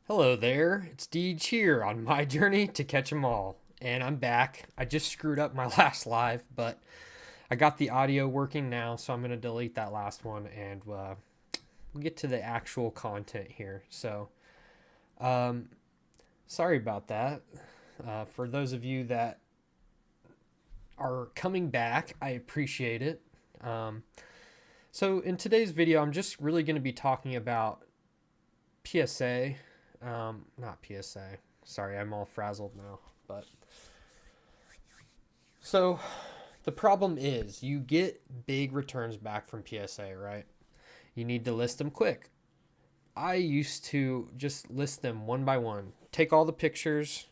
Hello there, it's Deej here on my journey to catch 'em all. And I'm back. I just screwed up my last live, but I got the audio working now, so I'm going to delete that last one and we'll get to the actual content here. Um, Sorry about that. For those of you that are coming back, I appreciate it. Um, in today's video, I'm just really going to be talking about PSA. Not PSA. Sorry, I'm all frazzled now. But so the problem is you get big returns back from PSA, right? You need to list them quick. I used to just list them one by one, take all the pictures,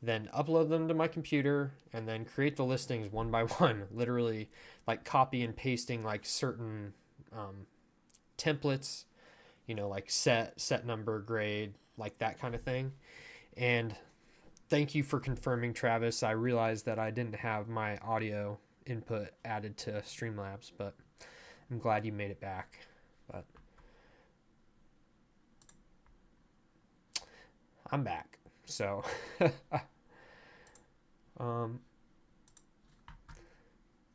then upload them to my computer, and then create the listings one by one. Literally, like copy and pasting like certain um, templates, like set number, grade, like that kind of thing. And thank you for confirming, Travis. I realized that I didn't have my audio input added to Streamlabs, but I'm glad you made it back. But I'm back. So, um,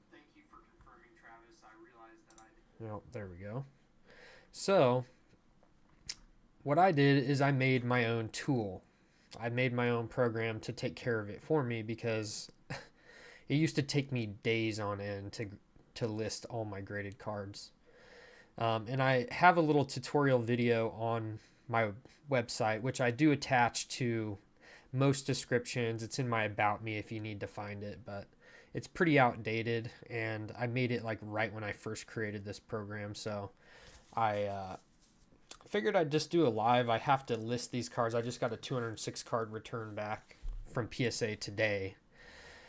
thank you for confirming, Travis. I realized that there we go. So, what I did is I made my own tool. I made my own program to take care of it for me because it used to take me days on end to list all my graded cards. And I have a little tutorial video on my website, which I do attach to most descriptions. It's in my About Me if you need to find it, but it's pretty outdated, and I made it like right when I first created this program. So I figured I'd just do a live. I have to list these cards. I just got a 206 card return back from PSA today.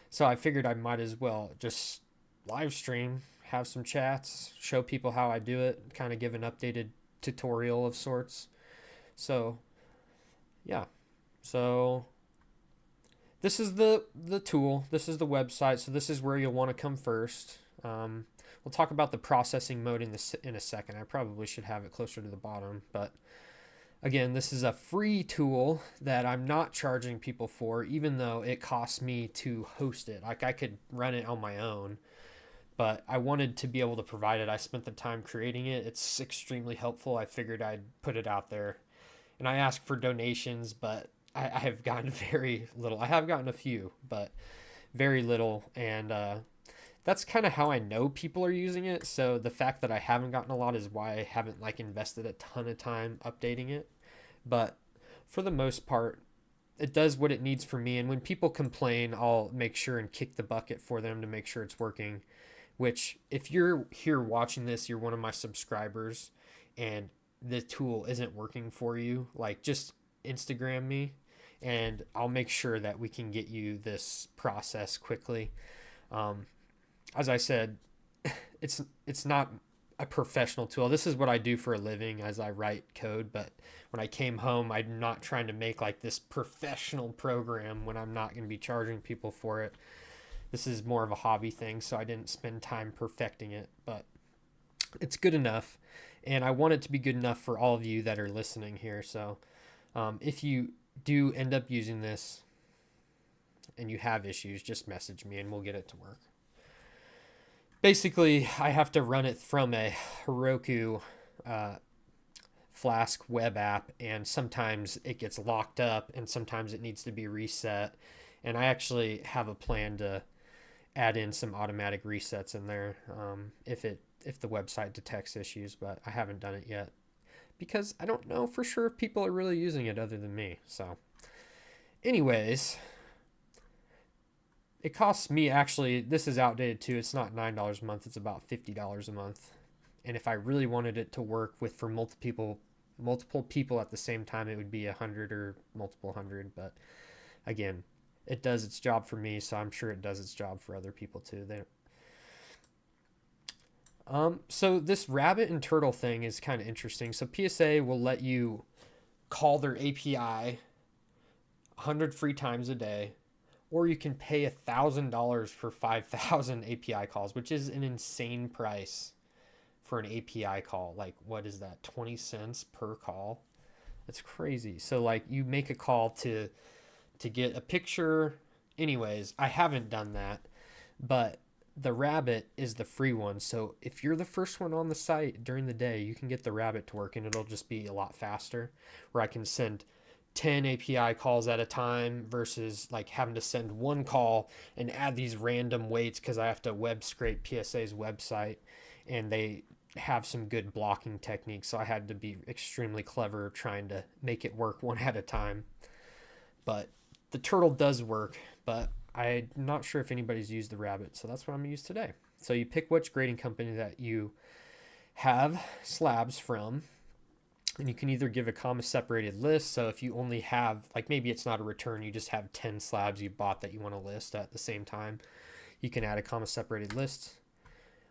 So I figured I might as well just live stream, have some chats, show people how I do it, kind of give an updated tutorial of sorts. So, yeah. So this is the tool. This is the website. So this is where you'll want to come first. We'll talk about the processing mode in a second. I probably should have it closer to the bottom, but again, this is a free tool that I'm not charging people for, even though it costs me to host it. Like I could run it on my own, but I wanted to be able to provide it. I spent the time creating it. It's extremely helpful. I figured I'd put it out there, and I asked for donations, but I have gotten very little. I have gotten a few, but very little, and that's kind of how I know people are using it. So the fact that I haven't gotten a lot is why I haven't like invested a ton of time updating it. But for the most part, it does what it needs for me. And when people complain, I'll make sure and kick the bucket for them to make sure it's working. Which, if you're here watching this, you're one of my subscribers, and the tool isn't working for you, like just Instagram me, and I'll make sure that we can get you this process quickly. Um, as I said, it's not a professional tool. This is what I do for a living as I write code, but when I came home, I'm not trying to make like this professional program when I'm not going to be charging people for it. This is more of a hobby thing, so I didn't spend time perfecting it, but it's good enough, and I want it to be good enough for all of you that are listening here. So if you do end up using this and you have issues, just message me and we'll get it to work. Basically, I have to run it from a Heroku Flask web app, and sometimes it gets locked up and sometimes it needs to be reset. And I actually have a plan to add in some automatic resets in there if the website detects issues, but I haven't done it yet because I don't know for sure if people are really using it other than me. So anyways, it costs me, actually, this is outdated too. It's not $9 a month. It's about $50 a month. And if I really wanted it to work with for multiple people at the same time, it would be 100 or multiple hundred. But again, it does its job for me, so I'm sure it does its job for other people too. So this rabbit and turtle thing is kind of interesting. So PSA will let you call their API 100 free times a day, or you can pay $1,000 for 5,000 API calls, which is an insane price for an API call. Like, what is that? 20 cents per call? It's crazy. So like you make a call to get a picture. Anyways, I haven't done that, but the rabbit is the free one. So if you're the first one on the site during the day, you can get the rabbit to work and it'll just be a lot faster. Where I can send 10 API calls at a time versus like having to send one call and add these random waits because I have to web scrape PSA's website and they have some good blocking techniques. So I had to be extremely clever trying to make it work one at a time. But the turtle does work, but I'm not sure if anybody's used the rabbit, so that's what I'm going to use today. So you pick which grading company that you have slabs from, and you can either give a comma separated list. So if you only have, like maybe it's not a return, you just have 10 slabs you bought that you want to list at the same time, you can add a comma separated list.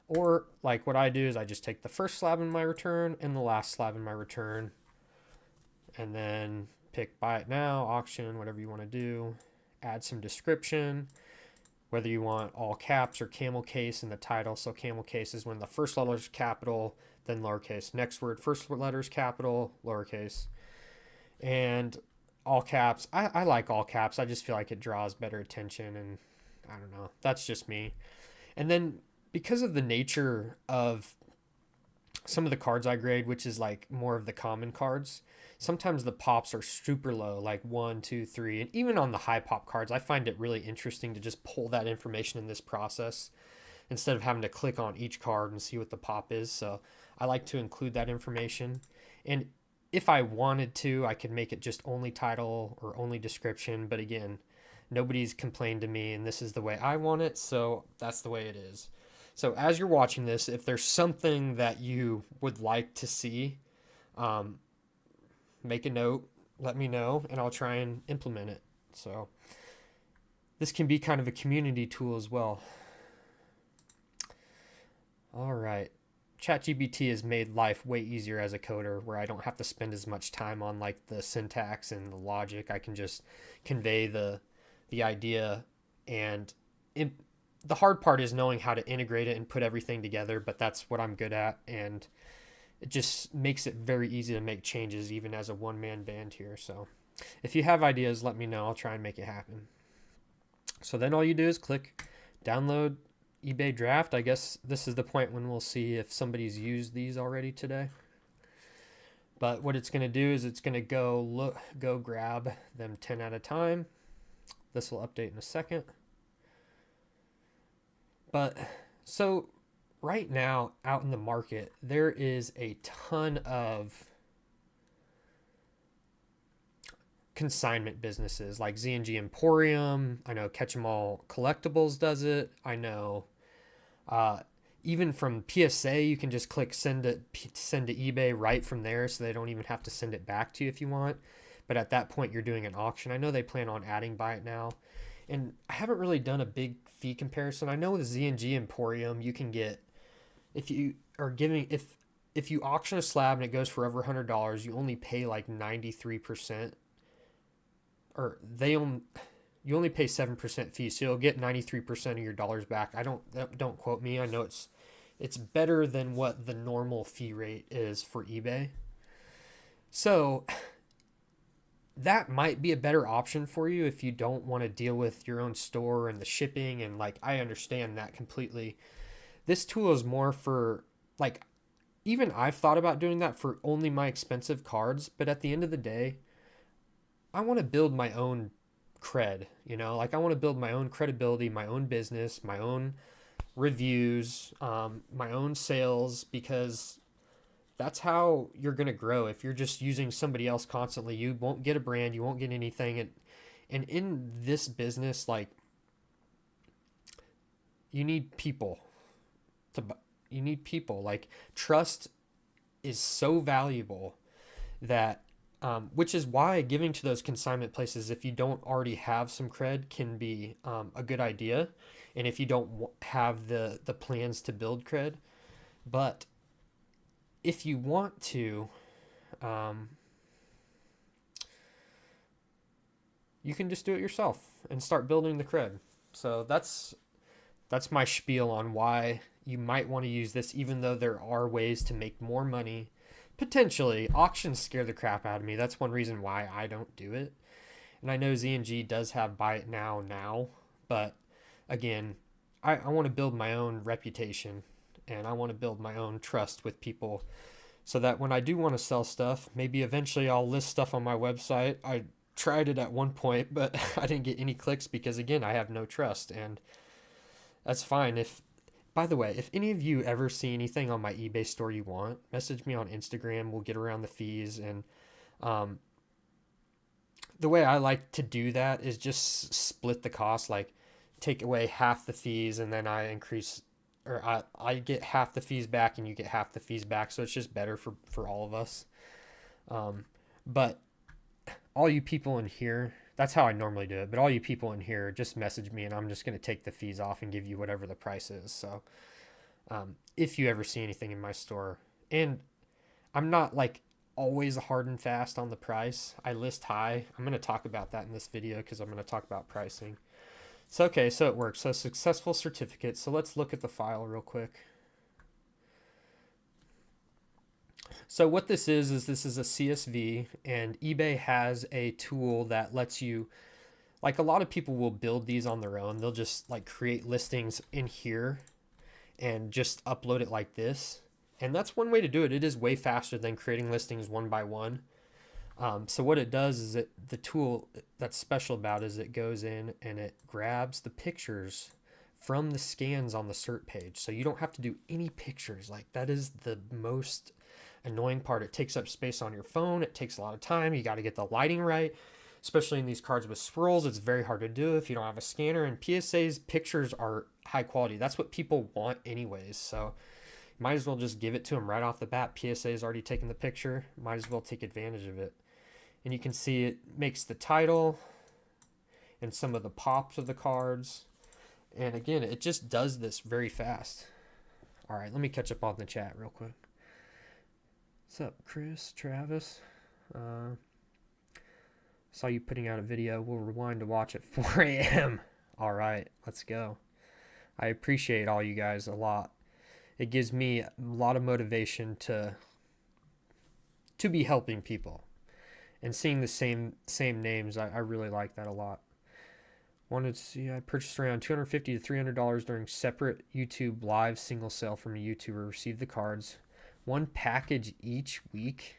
Or like what I do is I just take the first slab in my return and the last slab in my return, and then pick buy it now, auction, whatever you want to do. Add some description, whether you want all caps or camel case in the title. So camel case is when the first letter is capital, then lowercase. Next word, first letter is capital, lowercase. And all caps. I like all caps. I just feel like it draws better attention, and I don't know. That's just me. And then because of the nature of some of the cards I grade, which is like more of the common cards, sometimes the pops are super low, like 1, 2, 3. And even on the high pop cards, I find it really interesting to just pull that information in this process instead of having to click on each card and see what the pop is. So I like to include that information. And if I wanted to, I could make it just only title or only description. But again, nobody's complained to me, and this is the way I want it. So that's the way it is. So as you're watching this, if there's something that you would like to see, make a note, let me know, and I'll try and implement it. So this can be kind of a community tool as well. All right. ChatGPT has made life way easier as a coder, where I don't have to spend as much time on like the syntax and the logic. I can just convey the idea, and the hard part is knowing how to integrate it and put everything together, but that's what I'm good at, and it just makes it very easy to make changes even as a one-man band here. So if you have ideas, let me know. I'll try and make it happen. So then all you do is click download eBay draft. I guess this is the point when we'll see if somebody's used these already today. But what it's going to do is it's going to go grab them 10 at a time. This will update in a second. But so right now out in the market, there is a ton of consignment businesses like Z&G Emporium. I know Catch 'em All Collectibles does it. I know even from PSA, you can just click send to eBay right from there, so they don't even have to send it back to you if you want. But at that point, you're doing an auction. I know they plan on adding buy it now. And I haven't really done a big fee comparison. I know with Z&G Emporium, you can get, if you are giving, if you auction a slab and it goes for over $100, you only pay like 93%, or you only pay 7% fee, so you'll get 93% of your dollars back. Don't quote me. I know it's better than what the normal fee rate is for eBay. So that might be a better option for you if you don't want to deal with your own store and the shipping, and like I understand that completely. This tool is more for like, even I've thought about doing that for only my expensive cards, but at the end of the day, I want to build my own cred, like I want to build my own credibility, my own business, my own reviews, my own sales, because that's how you're going to grow. If you're just using somebody else constantly, you won't get a brand, you won't get anything. And in this business, like, you need people like trust is so valuable that which is why giving to those consignment places, if you don't already have some cred, can be a good idea. And if you don't have the plans to build cred, but if you want to, you can just do it yourself and start building the cred. So that's my spiel on why you might want to use this, even though there are ways to make more money Potentially, auctions scare the crap out of me. That's one reason why I don't do it. And I know Z&G does have buy it now, but again, I want to build my own reputation and I want to build my own trust with people so that when I do want to sell stuff, maybe eventually I'll list stuff on my website. I tried it at one point, but I didn't get any clicks because again, I have no trust, and that's fine. If by the way, if any of you ever see anything on my eBay store you want, message me on Instagram. We'll get around the fees. And um, the way I like to do that is just split the cost, like take away half the fees and then I increase, or I get half the fees back and you get half the fees back. So it's just better for all of us. But all you people in here, that's how I normally do it. But all you people in here, just message me and I'm just going to take the fees off and give you whatever the price is. So if you ever see anything in my store, and I'm not like always hard and fast on the price. I list high. I'm going to talk about that in this video because I'm going to talk about pricing. So, okay, so it works. So successful certificate. So let's look at the file real quick. So what this is this is a CSV, and eBay has a tool that lets you, like a lot of people will build these on their own. They'll just like create listings in here and just upload it like this. And that's one way to do it. It is way faster than creating listings one by one. So what it does is the tool that's special about is it goes in and it grabs the pictures from the scans on the cert page. So you don't have to do any pictures. Like that is the most annoying part. It takes up space on your phone. It takes a lot of time. You got to get the lighting right, especially in these cards with swirls. It's very hard to do if you don't have a scanner, and PSA's pictures are high quality. That's what people want anyways. So you might as well just give it to them right off the bat. PSA has already taken the picture. Might as well take advantage of it. And you can see it makes the title and some of the pops of the cards. And again, it just does this very fast. All right, let me catch up on the chat real quick. What's up, Chris, Travis? Saw you putting out a video. We'll rewind to watch at 4 a.m. All right, let's go. I appreciate all you guys a lot. It gives me a lot of motivation to be helping people. And seeing the same names, I really like that a lot. Wanted to see, I purchased around $250 to $300 during separate YouTube live single sale from a YouTuber. Received the cards. One package each week.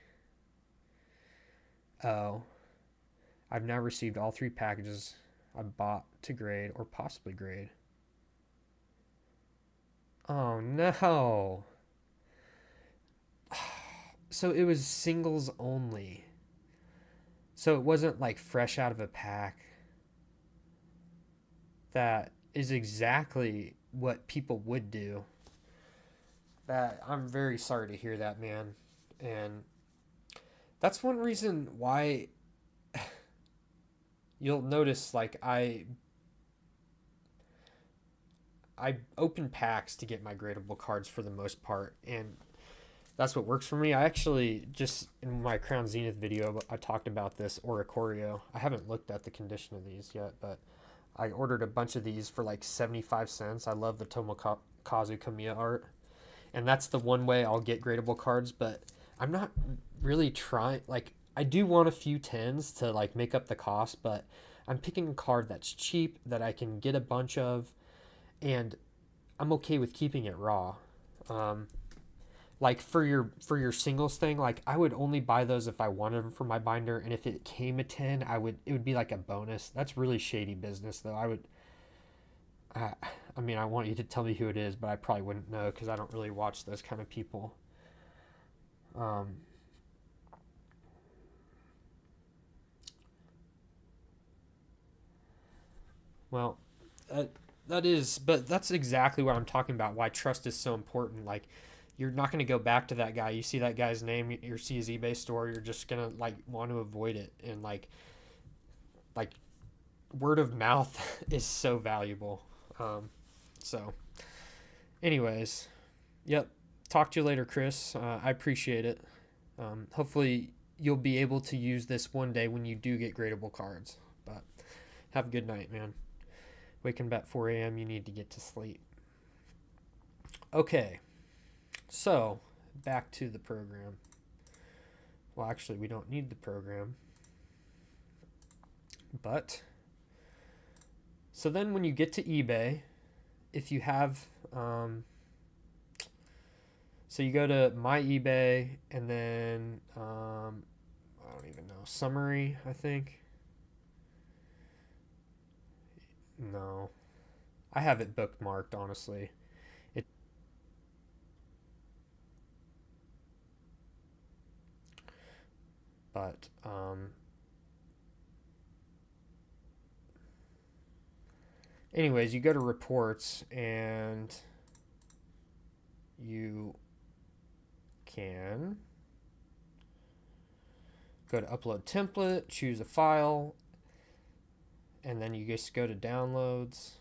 Oh. I've now received all 3 packages I bought to grade or possibly grade. Oh no. So it was singles only. So it wasn't like fresh out of a pack. That is exactly what people would do. That I'm very sorry to hear that, man. And that's one reason why you'll notice like I open packs to get my gradable cards for the most part, and that's what works for me. I actually just in my Crown Zenith video I talked about this Oricorio. I haven't looked at the condition of these yet, but I ordered a bunch of these for like 75 cents. I love the Tomokazu Kamiya art, and that's the one way I'll get gradable cards. But I'm not really trying, like I do want a few 10s to like make up the cost, but I'm picking a card that's cheap that I can get a bunch of, and I'm okay with keeping it raw. Like for your singles thing, like I would only buy those if I wanted them for my binder, and if it came a 10, it would be like a bonus. That's really shady business though. I mean, I want you to tell me who it is, but I probably wouldn't know because I don't really watch those kind of people. Well, but that's exactly what I'm talking about. Why trust is so important. Like, you're not going to go back to that guy. You see that guy's name, you see his eBay store, you're just going to like want to avoid it. And like word of mouth is so valuable. So anyways, yep. Talk to you later, Chris. I appreciate it. Hopefully you'll be able to use this one day when you do get gradable cards, but have a good night, man. Waking up at 4 a.m. You need to get to sleep. Okay. So, back to the program. Well, actually, we don't need the program. But, so then when you get to eBay, if you have, so you go to my eBay and then, I don't even know, summary, I think. No, I have it bookmarked, honestly. It, but, anyways, you go to reports and you can go to upload template, choose a file, and then you just go to downloads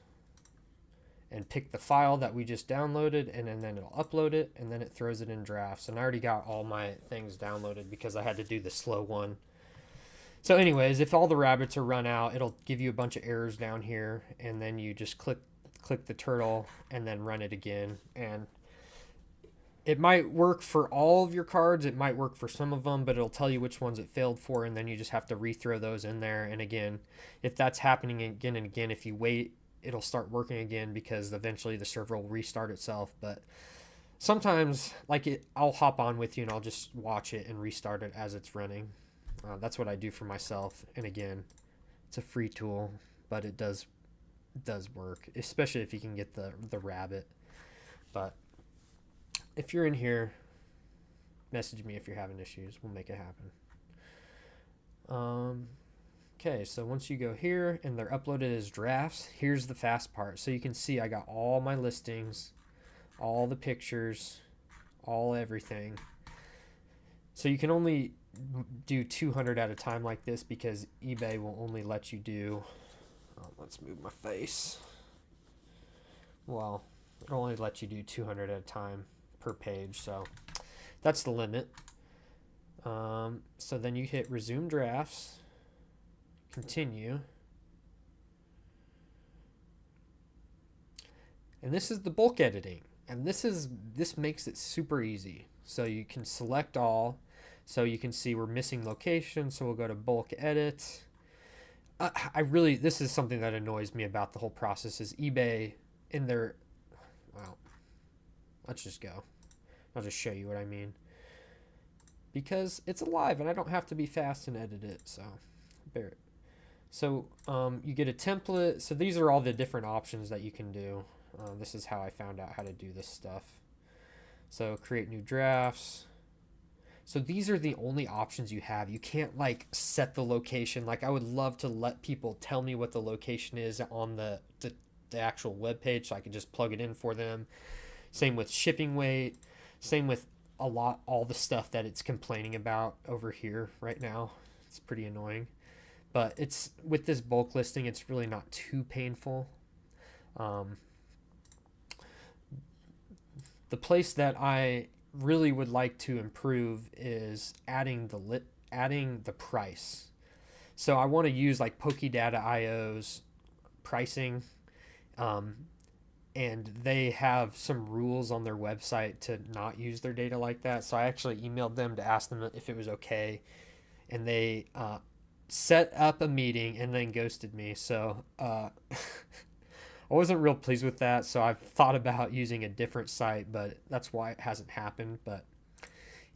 and pick the file that we just downloaded, and then it'll upload it, and then it throws it in drafts. And I already got all my things downloaded because I had to do the slow one. So anyways, if all the rabbits are run out, it'll give you a bunch of errors down here, and then you just click the turtle and then run it again. And it might work for all of your cards, it might work for some of them, but it'll tell you which ones it failed for, and then you just have to rethrow those in there. And again, if that's happening again and again, if you wait, it'll start working again because eventually the server will restart itself. But sometimes, I'll hop on with you and I'll just watch it and restart it as it's running. That's what I do for myself. And again, it's a free tool, but it does work, especially if you can get the rabbit. But if you're in here, message me if you're having issues. We'll make it happen. Okay, so once you go here and they're uploaded as drafts, here's the fast part. So you can see I got all my listings, all the pictures, all everything. So you can only do 200 at a time like this because eBay will only let you do, let's move my face. Well, it'll only let you do 200 at a time per page, so that's the limit. So then you hit resume drafts, continue, and this is the bulk editing, and this makes it super easy. So you can select all, so you can see we're missing location, so we'll go to bulk edit. This is something that annoys me about the whole process is eBay in their, well, let's just go. I'll just show you what I mean. Because it's alive and I don't have to be fast and edit it, so bear it. So you get a template. So these are all the different options that you can do. This is how I found out how to do this stuff. So create new drafts. So these are the only options you have. You can't set the location. I would love to let people tell me what the location is on the actual web page so I can just plug it in for them. Same with shipping weight. Same with all the stuff that it's complaining about over here right now. It's pretty annoying. But it's with this bulk listing, it's really not too painful. The place that I really would like to improve is adding the price. So I want to use Pokedata.io's pricing, and they have some rules on their website to not use their data like that. So I actually emailed them to ask them if it was okay, and they set up a meeting and then ghosted me. So I wasn't real pleased with that. So I've thought about using a different site, but that's why it hasn't happened. But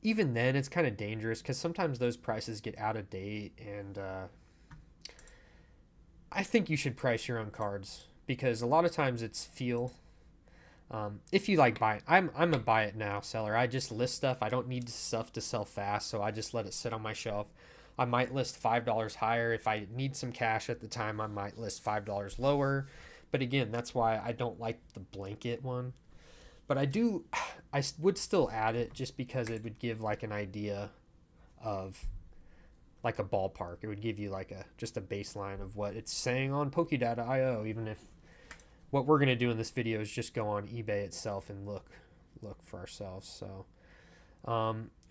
even then, it's kind of dangerous because sometimes those prices get out of date, and I think you should price your own cards because a lot of times it's feel. If you like buying, I'm a buy it now seller. I just list stuff. I don't need stuff to sell fast, so I just let it sit on my shelf. I might list $5 higher. If I need some cash at the time, I might list $5 lower. But again, that's why I don't like the blanket one. But I would still add it just because it would give an idea of a ballpark. It would give you just a baseline of what it's saying on Pokedata.io, even if what we're going to do in this video is just go on eBay itself and look for ourselves. So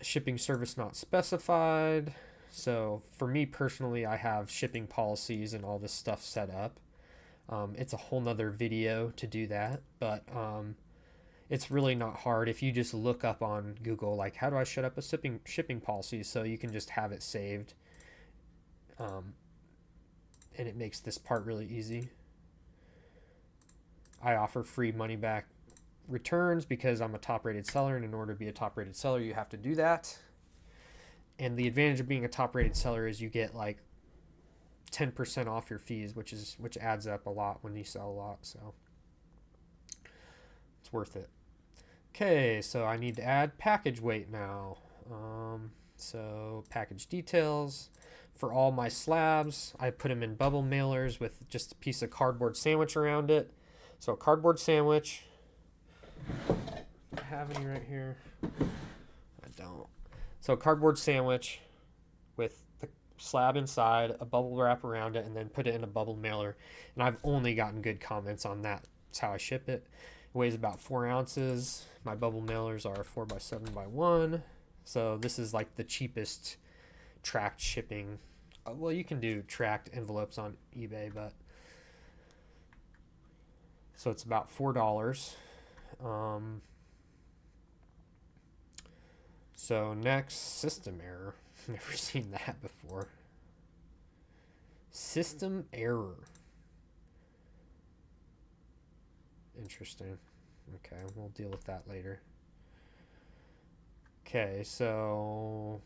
shipping service not specified. So for me personally, I have shipping policies and all this stuff set up. It's a whole nother video to do that, but It's really not hard if you just look up on Google, like, how do I set up a shipping policy, so you can just have it saved. Um, and it makes this part really easy. I offer free money back returns because I'm a top rated seller, and in order to be a top rated seller, you have to do that. And the advantage of being a top rated seller is you get like 10% off your fees, which adds up a lot when you sell a lot, so it's worth it. Okay, so I need to add package weight now. So package details. For all my slabs, I put them in bubble mailers with just a piece of cardboard sandwich around it. So a cardboard sandwich. Do I have any right here? I don't. So a cardboard sandwich with the slab inside, a bubble wrap around it, and then put it in a bubble mailer. And I've only gotten good comments on that. That's how I ship it. It weighs about 4 ounces. My bubble mailers are 4x7x1. So this is like the cheapest tracked shipping. Well, you can do tracked envelopes on eBay, but so it's about $4. So next, system error. Never seen that before. System error. Interesting. Okay, we'll deal with that later. Okay, so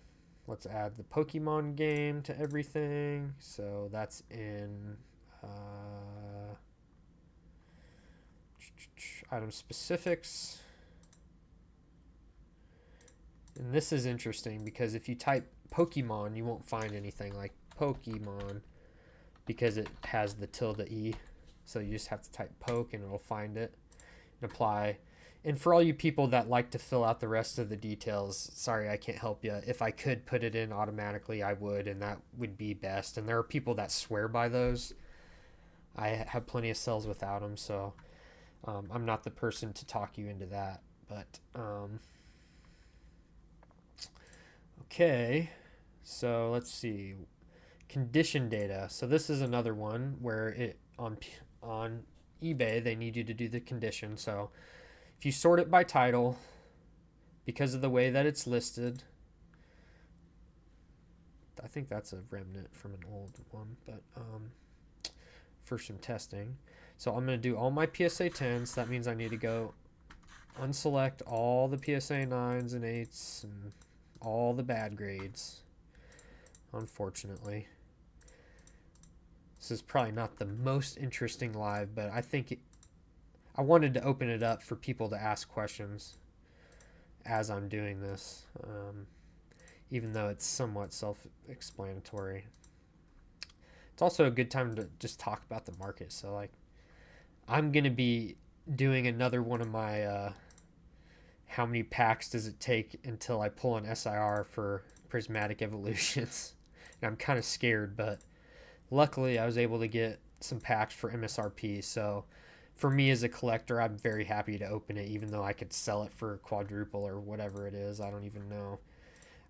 let's add the Pokemon game to everything. So that's in item specifics. And this is interesting because if you type Pokemon, you won't find anything like Pokemon because it has the tilde E. So you just have to type poke and it'll find it and apply. And for all you people that like to fill out the rest of the details, sorry, I can't help you. If I could put it in automatically, I would, and that would be best. And there are people that swear by those. I have plenty of cells without them, so I'm not the person to talk you into that. But okay, so let's see. Condition data. So this is another one where it on eBay they need you to do the condition. So if you sort it by title, because of the way that it's listed, I think that's a remnant from an old one, but for some testing. So I'm going to do all my PSA 10s. That means I need to go unselect all the PSA 9s and 8s and all the bad grades, unfortunately. This is probably not the most interesting live, but I think I wanted to open it up for people to ask questions as I'm doing this, even though it's somewhat self-explanatory. It's also a good time to just talk about the market. So, like, I'm going to be doing another one of my how many packs does it take until I pull an SIR for prismatic evolutions. And I'm kind of scared, but luckily I was able to get some packs for MSRP, so for me as a collector, I'm very happy to open it, even though I could sell it for quadruple or whatever it is. I don't even know.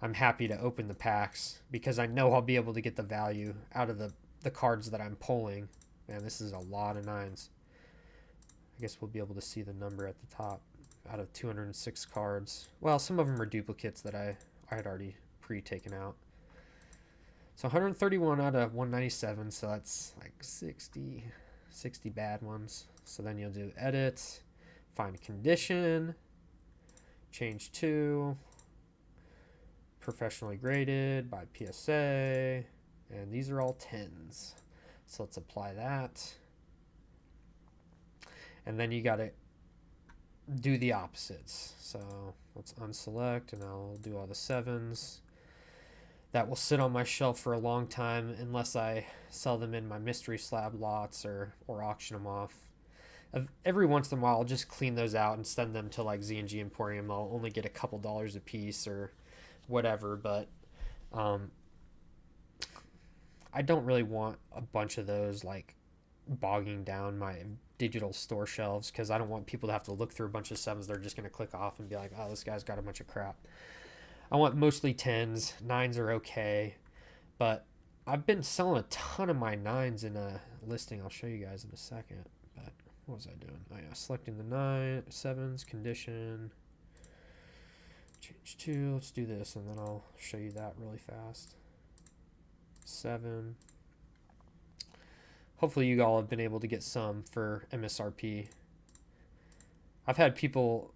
I'm happy to open the packs because I know I'll be able to get the value out of the cards that I'm pulling. Man, this is a lot of 9s. I guess we'll be able to see the number at the top out of 206 cards. Well, some of them are duplicates that I had already pre-taken out. So 131 out of 197, so that's like 60 bad ones. So then you'll do edit, find condition, change to professionally graded by PSA, and these are all 10s. So let's apply that. And then you got to do the opposites. So let's unselect, and I'll do all the 7s. That will sit on my shelf for a long time unless I sell them in my mystery slab lots or auction them off. Every once in a while, I'll just clean those out and send them to like Z&G Emporium. I'll only get a couple dollars a piece or whatever, but I don't really want a bunch of those like bogging down my digital store shelves because I don't want people to have to look through a bunch of 7s. They're just going to click off and be like, oh, this guy's got a bunch of crap. I want mostly 10s. 9s are okay, but I've been selling a ton of my 9s in a listing I'll show you guys in a second. But what was I doing? Oh yeah, selecting the 9, 7s, condition, change 2, let's do this and then I'll show you that really fast. 7. Hopefully you all have been able to get some for MSRP. I've had people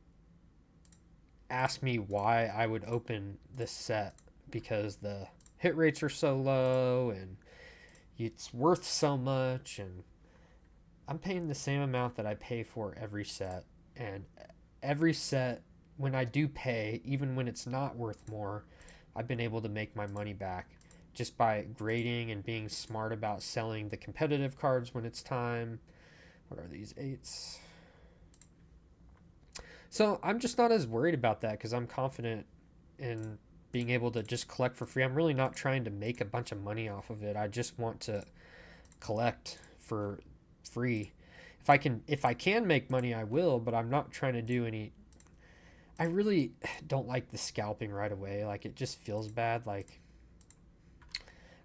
ask me why I would open this set because the hit rates are so low and it's worth so much, and I'm paying the same amount that I pay for every set, and every set when I do pay, even when it's not worth more, I've been able to make my money back just by grading and being smart about selling the competitive cards when it's time. What are these 8s? So I'm just not as worried about that because I'm confident in being able to just collect for free. I'm really not trying to make a bunch of money off of it. I just want to collect for free. If I can make money, I will, but I'm not trying to do any. I really don't like the scalping right away. Like, it just feels bad. Like,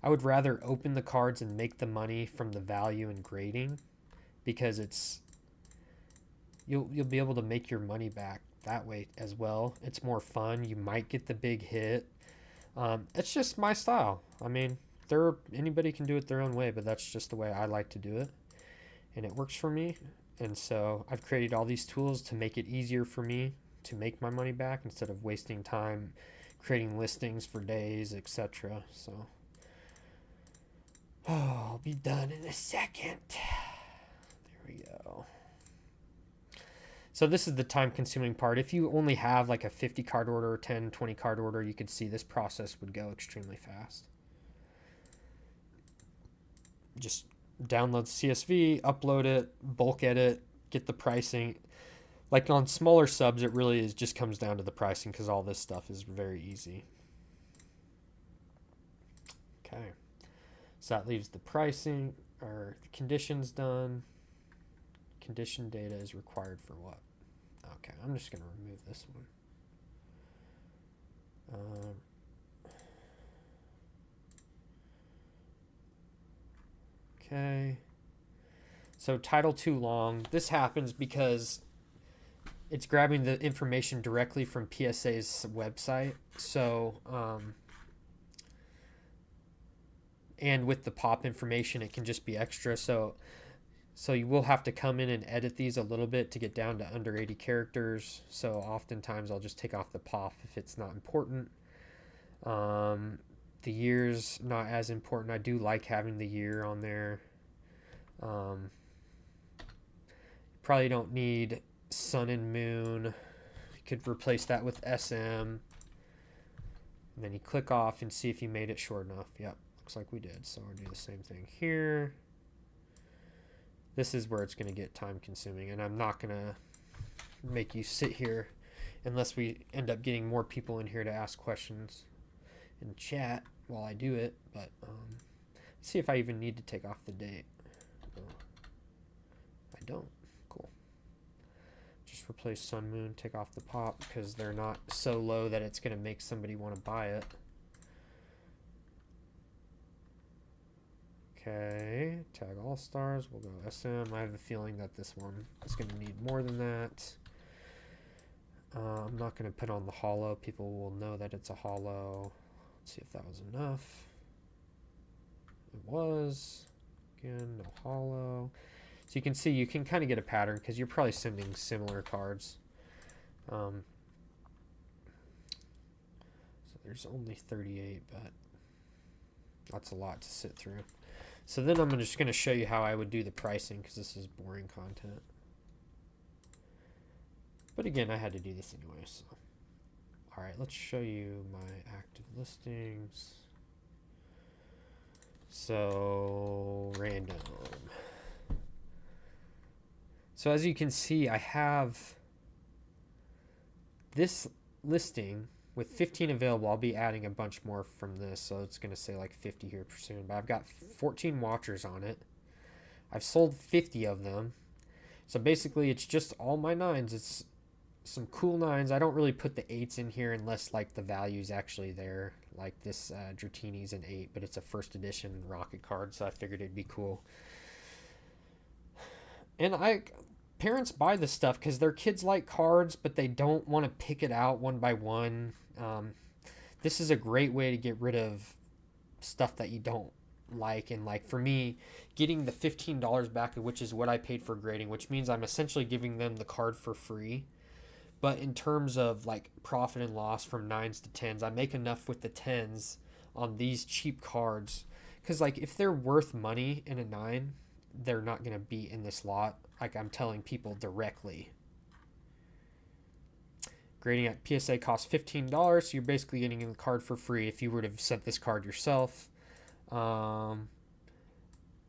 I would rather open the cards and make the money from the value and grading, because you'll be able to make your money back that way as well. It's more fun. You might get the big hit. It's just my style. I mean, anybody can do it their own way, but that's just the way I like to do it, and it works for me. And so I've created all these tools to make it easier for me to make my money back instead of wasting time creating listings for days, etc. So, I'll be done in a second. There we go. So this is the time consuming part. If you only have like a 50 card order or 10, 20 card order, you could see this process would go extremely fast. Just download CSV, upload it, bulk edit, get the pricing. Like on smaller subs, it really just comes down to the pricing because all this stuff is very easy. Okay. So that leaves the pricing or the conditions done. Condition data is required for what? Okay, I'm just going to remove this one. Okay. So title too long. This happens because it's grabbing the information directly from PSA's website. So, and with the pop information, it can just be extra. So you will have to come in and edit these a little bit to get down to under 80 characters. So oftentimes I'll just take off the pop if it's not important. The year's not as important. I do like having the year on there. Probably don't need sun and moon. You could replace that with SM. And then you click off and see if you made it short enough. Yep, looks like we did. So I'll do the same thing here. This is where it's going to get time consuming, and I'm not going to make you sit here unless we end up getting more people in here to ask questions and chat while I do it. But let's see if I even need to take off the date. I don't. Cool. Just replace sun, moon, take off the pop because they're not so low that it's going to make somebody want to buy it. Okay, tag all stars. We'll go SM. I have a feeling that this one is going to need more than that. I'm not going to put on the hollow. People will know that it's a hollow. Let's see if that was enough. It was. Again, no hollow. So you can see, you can kind of get a pattern because you're probably sending similar cards. So there's only 38, but that's a lot to sit through. So then I'm just going to show you how I would do the pricing because this is boring content. But again, I had to do this anyway. So, all right, let's show you my active listings. So random. So as you can see, I have this listing with 15 available. I'll be adding a bunch more from this, so it's going to say like 50 here soon. But I've got 14 watchers on it. I've sold 50 of them. So basically, it's just all my 9s. It's some cool 9s. I don't really put the 8s in here unless like the value's actually there. Like this Dratini's an 8, but it's a first edition rocket card, so I figured it'd be cool. And parents buy this stuff because their kids like cards, but they don't want to pick it out one by one. This is a great way to get rid of stuff that you don't like. And like for me, getting the $15 back, which is what I paid for grading, which means I'm essentially giving them the card for free. But in terms of like profit and loss from 9s to 10s, I make enough with the 10s on these cheap cards. Because like if they're worth money in a 9, they're not going to be in this lot. Like I'm telling people directly. Grading at PSA costs $15, so you're basically getting the card for free if you would have sent this card yourself.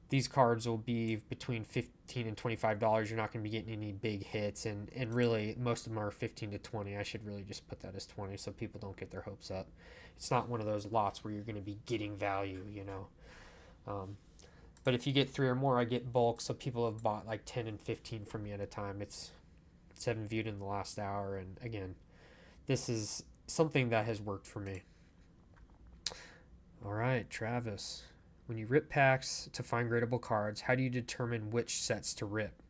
These cards will be between $15 and $25. You're not going to be getting any big hits, and really most of them are 15 to 20. I should really just put that as 20 so people don't get their hopes up. It's not one of those lots where you're going to be getting value, you know. But if you get 3 or more, I get bulk, so people have bought like 10 and 15 from me at a time. It's 7 viewed in the last hour, and again, this is something that has worked for me. All right, Travis. When you rip packs to find gradable cards, how do you determine which sets to rip?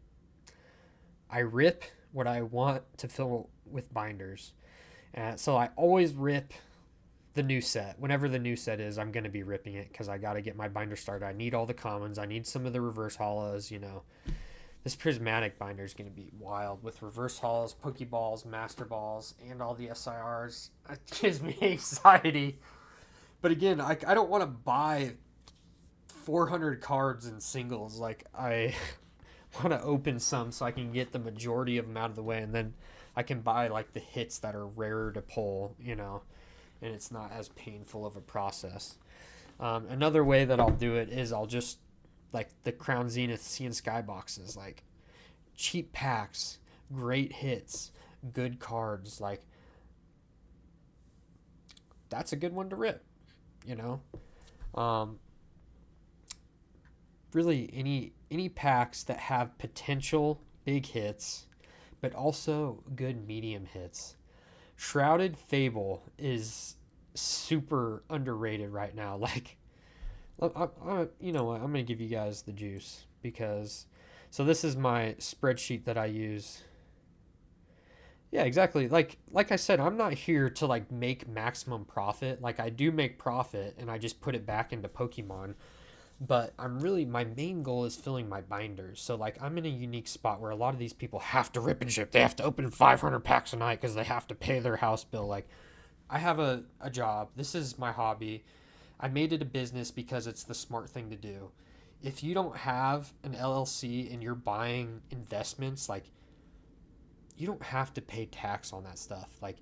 I rip what I want to fill with binders. So I always rip the new set. Whenever the new set is, I'm going to be ripping it because I got to get my binder started. I need all the commons. I need some of the reverse holos, you know. This prismatic binder is going to be wild with reverse holos, Pokeballs, Master Balls, and all the SIRs. It gives me anxiety. But again, I don't want to buy 400 cards in singles. Like, I want to open some so I can get the majority of them out of the way, and then I can buy like the hits that are rarer to pull, you know, and it's not as painful of a process. Another way that I'll do it is I'll just like the Crown Zenith Sea and Sky boxes, like cheap packs, great hits, good cards. Like, that's a good one to rip, you know. Really any packs that have potential big hits, but also good medium hits. Shrouded Fable is super underrated right now. Like, you know what? I'm going to give you guys the juice because, so this is my spreadsheet that I use. Yeah, exactly. Like I said, I'm not here to like make maximum profit. Like I do make profit and I just put it back into Pokemon. But my main goal is filling my binders. So like I'm in a unique spot where a lot of these people have to rip and ship. They have to open 500 packs a night because they have to pay their house bill. Like, I have a job. This is my hobby. I made it a business because it's the smart thing to do. If you don't have an LLC and you're buying investments, like, you don't have to pay tax on that stuff. Like,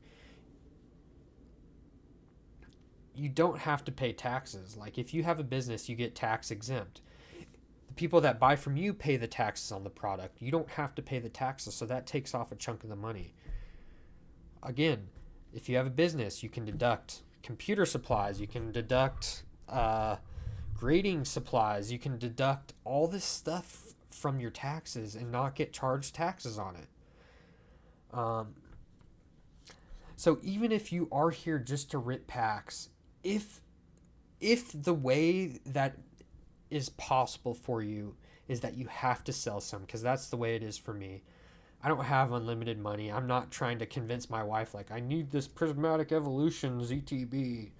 you don't have to pay taxes. Like, if you have a business, you get tax exempt. The people that buy from you pay the taxes on the product. You don't have to pay the taxes, so that takes off a chunk of the money. Again, if you have a business, you can deduct computer supplies, you can deduct grading supplies, you can deduct all this stuff from your taxes and not get charged taxes on it. So even if you are here just to rip packs, if the way that is possible for you is that you have to sell some, because that's the way it is for me. I don't have unlimited money. I'm not trying to convince my wife, like, I need this Prismatic Evolution ZTB,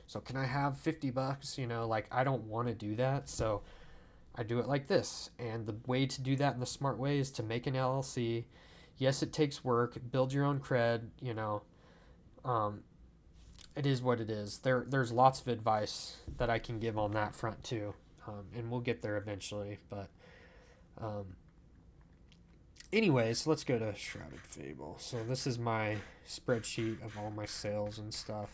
so can I have $50? You know, like, I don't want to do that, so I do it like this. And the way to do that in the smart way is to make an LLC. Yes, it takes work. Build your own cred, you know. It is what it is. There's lots of advice that I can give on that front too, and we'll get there eventually. But anyways, let's go to Shrouded Fable. So this is my spreadsheet of all my sales and stuff.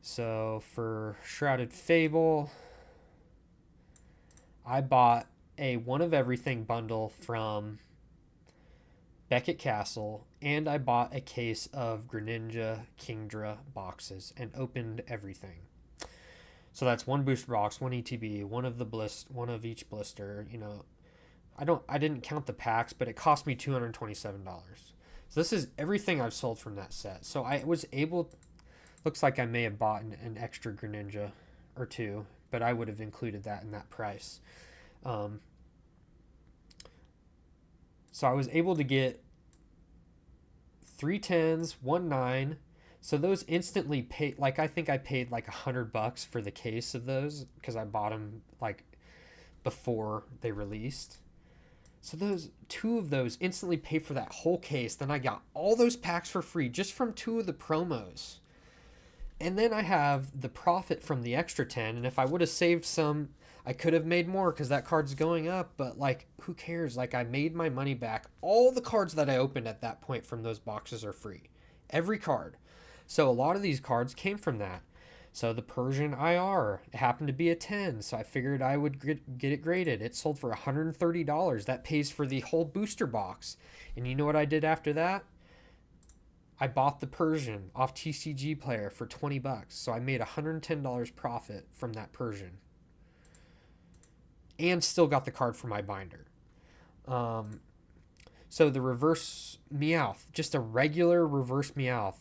So for Shrouded Fable, I bought a One of Everything bundle from Beckett Castle, and I bought a case of Greninja Kingdra boxes and opened everything. So that's one booster box, one ETB, one of each blister. You know, I didn't count the packs, but it cost me $227. So this is everything I've sold from that set. So I was able. Looks like I may have bought an extra Greninja or two, but I would have included that in that price. So I was able to get 3 10s, 1 9. So those instantly paid, like I think I paid like $100 for the case of those because I bought them like before they released. So those two of those instantly paid for that whole case. Then I got all those packs for free just from two of the promos. And then I have the profit from the extra 10. And if I would have saved some, I could have made more because that card's going up. But like, who cares? Like, I made my money back. All the cards that I opened at that point from those boxes are free. Every card. So a lot of these cards came from that. So the Persian IR, it happened to be a 10, so I figured I would get it graded. It sold for $130. That pays for the whole booster box. And you know what I did after that? I bought the Persian off TCG Player for $20. So I made $110 profit from that Persian. And still got the card for my binder. So the reverse Meowth, just a regular reverse Meowth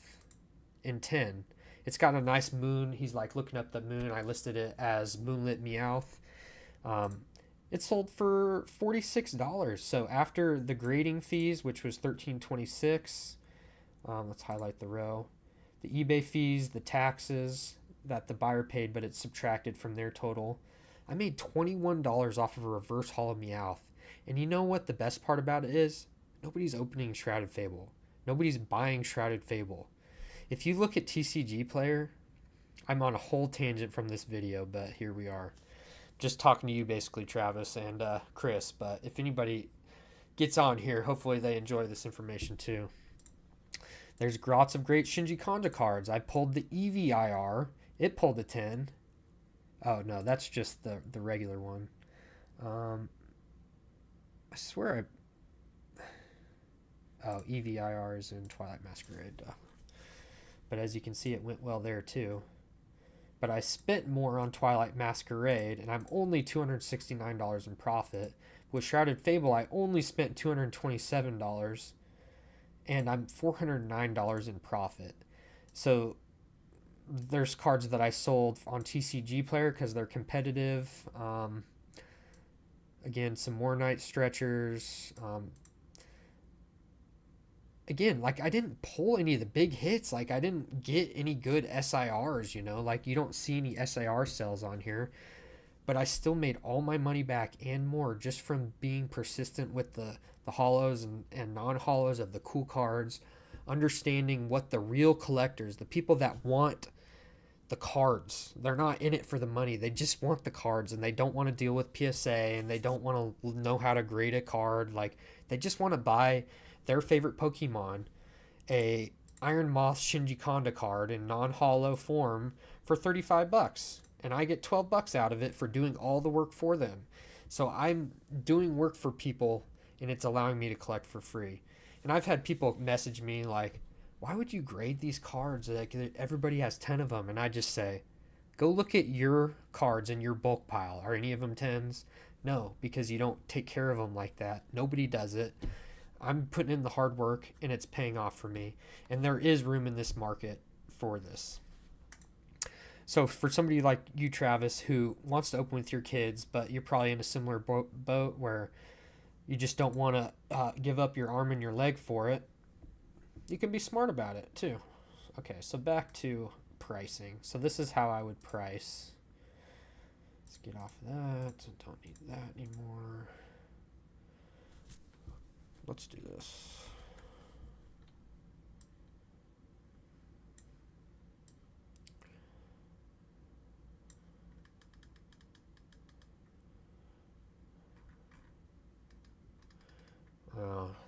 in 10. It's got a nice moon. He's like looking up the moon. I listed it as Moonlit Meowth. It sold for $46. So after the grading fees, which was $13.26, let's highlight the row. The eBay fees, the taxes that the buyer paid, but it's subtracted from their total. I made $21 off of a reverse Holo Meowth. And you know what the best part about it is? Nobody's opening Shrouded Fable. Nobody's buying Shrouded Fable. If you look at TCG Player, I'm on a whole tangent from this video, but here we are. Just talking to you basically, Travis and Chris, but if anybody gets on here, hopefully they enjoy this information too. There's lots of great Shinji Kanda cards. I pulled the EVIR. It pulled a 10. Oh, no, that's just the regular one. I swear Oh, EVIR is in Twilight Masquerade. But as you can see, it went well there too. But I spent more on Twilight Masquerade, and I'm only $269 in profit. With Shrouded Fable, I only spent $227, and I'm $409 in profit. So there's cards that I sold on TCG Player because they're competitive. Again, some more Night Stretchers. Again, like, I didn't pull any of the big hits. Like, I didn't get any good SIRs, you know. Like, you don't see any SIR sales on here. But I still made all my money back and more just from being persistent with the holos and non-holos of the cool cards. Understanding what the real collectors, the people that want the cards, they're not in it for the money. They just want the cards, and they don't want to deal with PSA, and they don't want to know how to grade a card. Like, they just want to buy their favorite Pokemon, a Iron Moth Shinji Kanda card in non-holo form for $35, and I get $12 out of it for doing all the work for them. So I'm doing work for people, and it's allowing me to collect for free. And I've had people message me like, why would you grade these cards? Like, everybody has 10 of them. And I just say, go look at your cards in your bulk pile. Are any of them 10s? No, because you don't take care of them like that. Nobody does it. I'm putting in the hard work, and it's paying off for me. And there is room in this market for this. So for somebody like you, Travis, who wants to open with your kids, but you're probably in a similar boat where you just don't want to give up your arm and your leg for it, you can be smart about it too. Okay, so back to pricing. So this is how I would price. Let's get off of that. Don't need that anymore. Let's do this.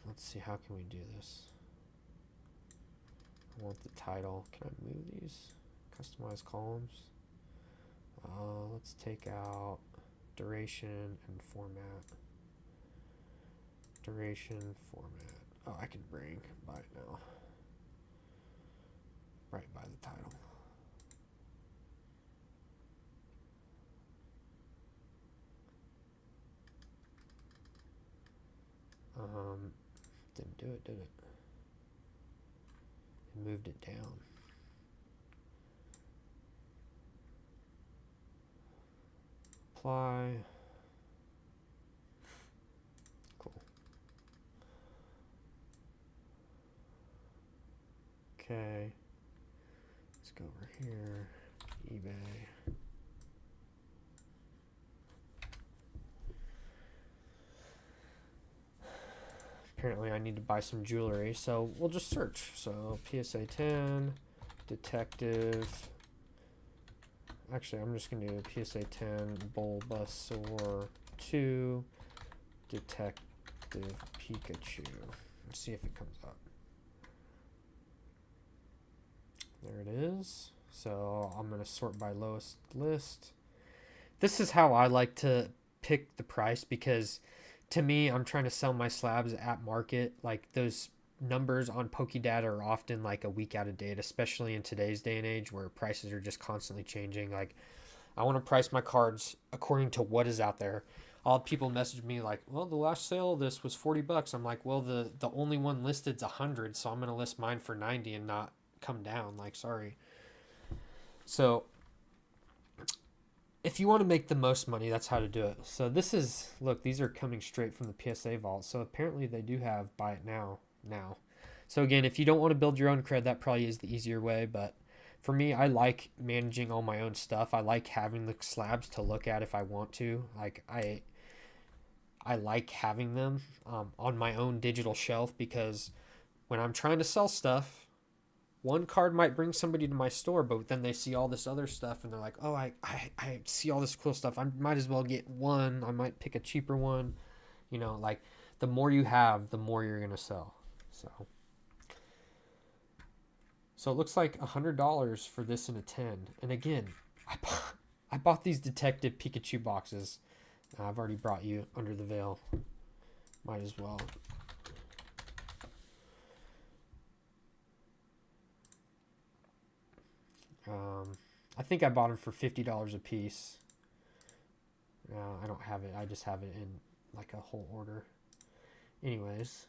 Let's see, how can we do this? I want the title. Can I move these? Customize columns. Let's take out duration and format. Duration, format. Oh, I can bring by it now. Right by the title. Didn't do it, did it? It moved it down. Apply. Cool. go over here, eBay. Apparently I need to buy some jewelry, so we'll just search. So PSA 10, detective. Actually, I'm just going to do PSA 10, Bulbasaur 2, detective Pikachu. Let's see if it comes up. There it is. So I'm going to sort by lowest list. This is how I like to pick the price, because to me, I'm trying to sell my slabs at market. Like, those numbers on PokéData are often like a week out of date, especially in today's day and age where prices are just constantly changing. Like, I want to price my cards according to what is out there. All people message me like, well, the last sale of this was $40. I'm like, well, the only one listed's 100, so I'm going to list mine for 90 and not come down. Like, sorry. So if you want to make the most money, that's how to do it. So this is, look, these are coming straight from the PSA vault. So apparently they do have buy it now. So again, if you don't want to build your own cred, that probably is the easier way. But for me, I like managing all my own stuff. I like having the slabs to look at if I want to. Like, I like having them on my own digital shelf, because when I'm trying to sell stuff, one card might bring somebody to my store, but then they see all this other stuff and they're like, oh, I see all this cool stuff. I might as well get one. I might pick a cheaper one. You know, like, the more you have, the more you're going to sell. So it looks like $100 for this in a 10. And again, I bought these Detective Pikachu boxes. I've already brought you under the veil. Might as well. I think I bought them for $50 a piece. I don't have it. I just have it in like a whole order. Anyways.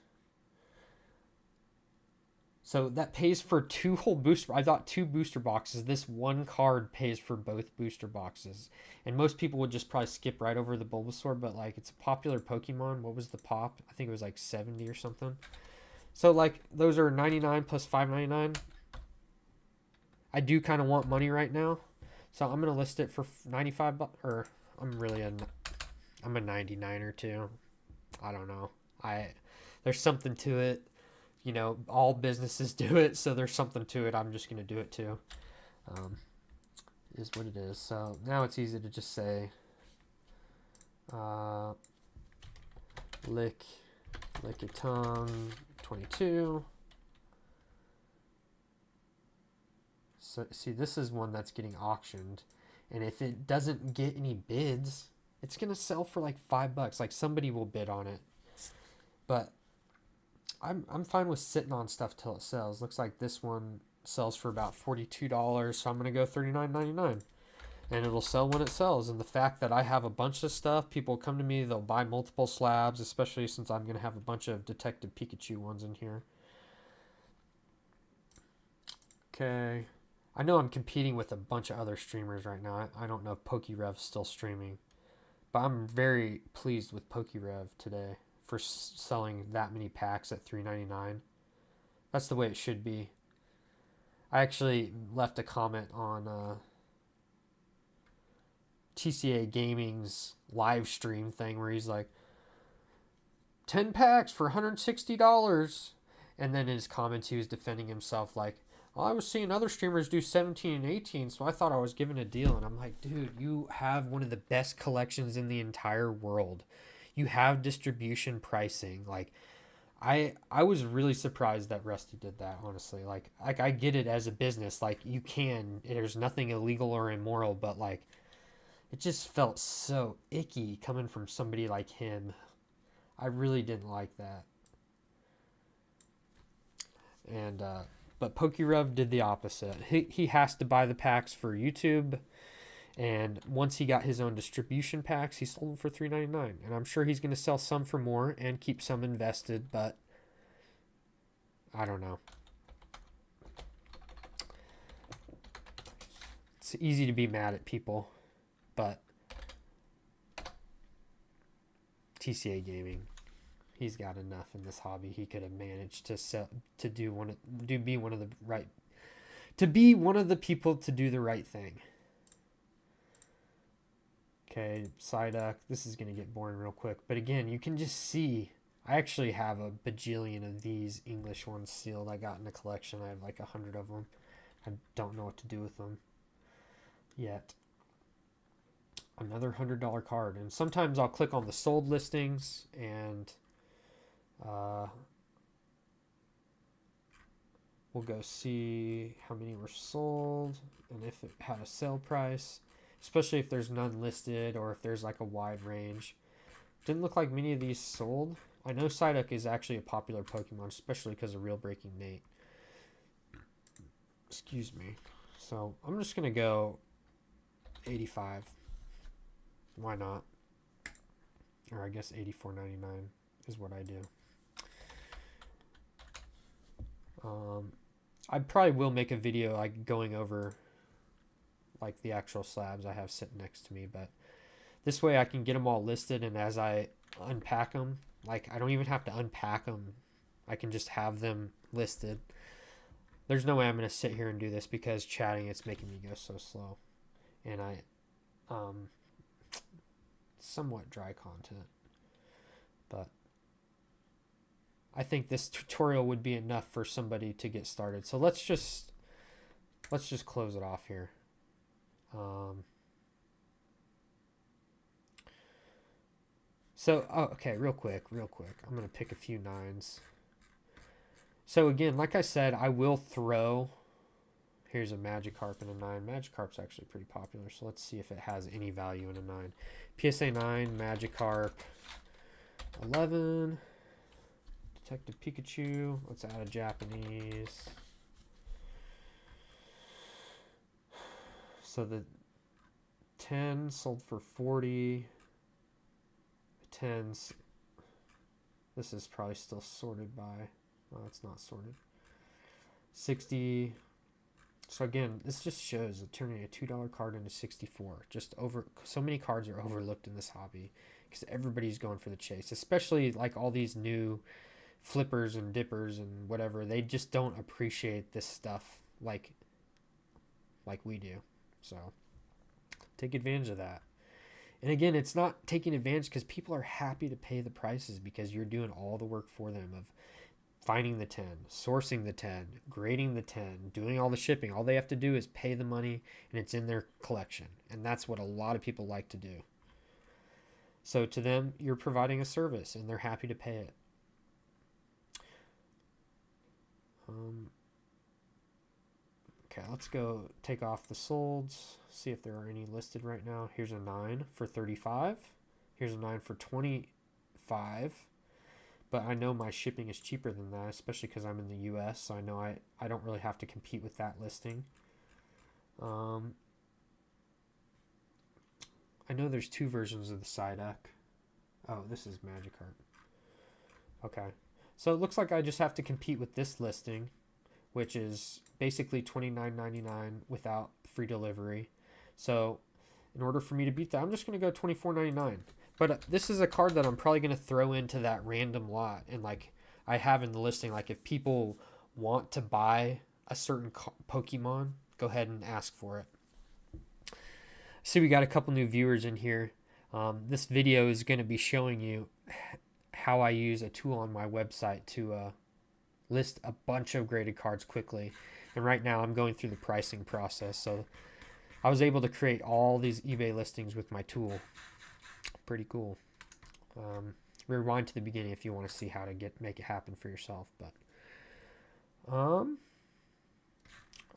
So that pays for 2 whole booster. I got 2 booster boxes. This one card pays for both booster boxes. And most people would just probably skip right over the Bulbasaur, but like, it's a popular Pokemon. What was the pop? I think it was like 70 or something. So like, those are 99 plus $5.99. I do kind of want money right now, so I'm gonna list it for 95 bucks. Or I'm a 99er too. I don't know. There's something to it. You know, all businesses do it, so there's something to it. I'm just gonna do it too. Is what it is. So now it's easy to just say, lick your tongue 22. So see, this is one that's getting auctioned, and if it doesn't get any bids, it's gonna sell for like $5. Like, somebody will bid on it. But I'm fine with sitting on stuff till it sells. Looks like this one sells for about $42, so I'm gonna go $39.99, and it'll sell when it sells. And the fact that I have a bunch of stuff, people come to me, they'll buy multiple slabs, especially since I'm gonna have a bunch of Detective Pikachu ones in here. Okay. I know I'm competing with a bunch of other streamers right now. I don't know if PokeRev's still streaming, but I'm very pleased with PokeRev today for selling that many packs at $3.99. That's the way it should be. I actually left a comment on TCA Gaming's live stream thing where he's like, 10 packs for $160. And then in his comments, he was defending himself like, well, I was seeing other streamers do 17 and 18, so I thought I was given a deal. And I'm like, dude, you have one of the best collections in the entire world. You have distribution pricing. Like, I was really surprised that Rusty did that, honestly. Like I get it as a business. Like, you can. There's nothing illegal or immoral, but like, it just felt so icky coming from somebody like him. I really didn't like that. And but PokeRev did the opposite. He has to buy the packs for YouTube, and once he got his own distribution packs, he sold them for $3.99. And I'm sure he's going to sell some for more and keep some invested, but I don't know. It's easy to be mad at people, but TCA Gaming, he's got enough in this hobby. He could have managed to sell, to be one of the right to be one of the people to do the right thing. Okay, Psyduck. This is going to get boring real quick. But again, you can just see, I actually have a bajillion of these English ones sealed. I got in a collection. I have like 100 of them. I don't know what to do with them yet. Another $100 card. And sometimes I'll click on the sold listings and we'll go see how many were sold and if it had a sale price, especially if there's none listed or if there's like a wide range. Didn't look like many of these sold. I know Psyduck is actually a popular Pokemon, especially because of Real Breaking Nate. Excuse me. So I'm just going to go 85. Why not? Or I guess 84.99 is what I do. I probably will make a video like going over like the actual slabs I have sitting next to me, but this way I can get them all listed, and as I unpack them, like I don't even have to unpack them. I can just have them listed. There's no way I'm going to sit here and do this because chatting, it's making me go so slow. And I somewhat dry content. But I think this tutorial would be enough for somebody to get started. So let's just close it off here. Okay, real quick. I'm going to pick a few 9s. So again, like I said, I will throw, here's a Magikarp and a 9. Magikarp's actually pretty popular, so let's see if it has any value in a 9. PSA 9, Magikarp, 11, Detective Pikachu, let's add a Japanese. So the 10 sold for 40. The 10s, this is probably still sorted by, well, it's not sorted. 60. So again, this just shows that turning a $2 card into 64. So many cards are overlooked in this hobby because everybody's going for the chase, especially like all these new flippers and dippers and whatever. They just don't appreciate this stuff like we do. So take advantage of that. And again, it's not taking advantage because people are happy to pay the prices because you're doing all the work for them of finding the 10, sourcing the 10, grading the 10, doing all the shipping. All they have to do is pay the money and it's in their collection. And that's what a lot of people like to do. So to them, you're providing a service and they're happy to pay it. Okay, let's go take off the solds, see if there are any listed right now. Here's a 9 for 35. Here's a 9 for 25. But I know my shipping is cheaper than that, especially because I'm in the US, so I know I don't really have to compete with that listing. I know there's 2 versions of the Psyduck. Oh, this is Magikarp. Okay. So it looks like I just have to compete with this listing, which is basically $29.99 without free delivery. So in order for me to beat that, I'm just going to go $24.99. But this is a card that I'm probably going to throw into that random lot. And like I have in the listing, like if people want to buy a certain Pokemon, go ahead and ask for it. See, we got a couple new viewers in here. This video is going to be showing you how I use a tool on my website to list a bunch of graded cards quickly. And right now I'm going through the pricing process. So I was able to create all these eBay listings with my tool. Pretty cool. Rewind to the beginning if you want to see how to make it happen for yourself. But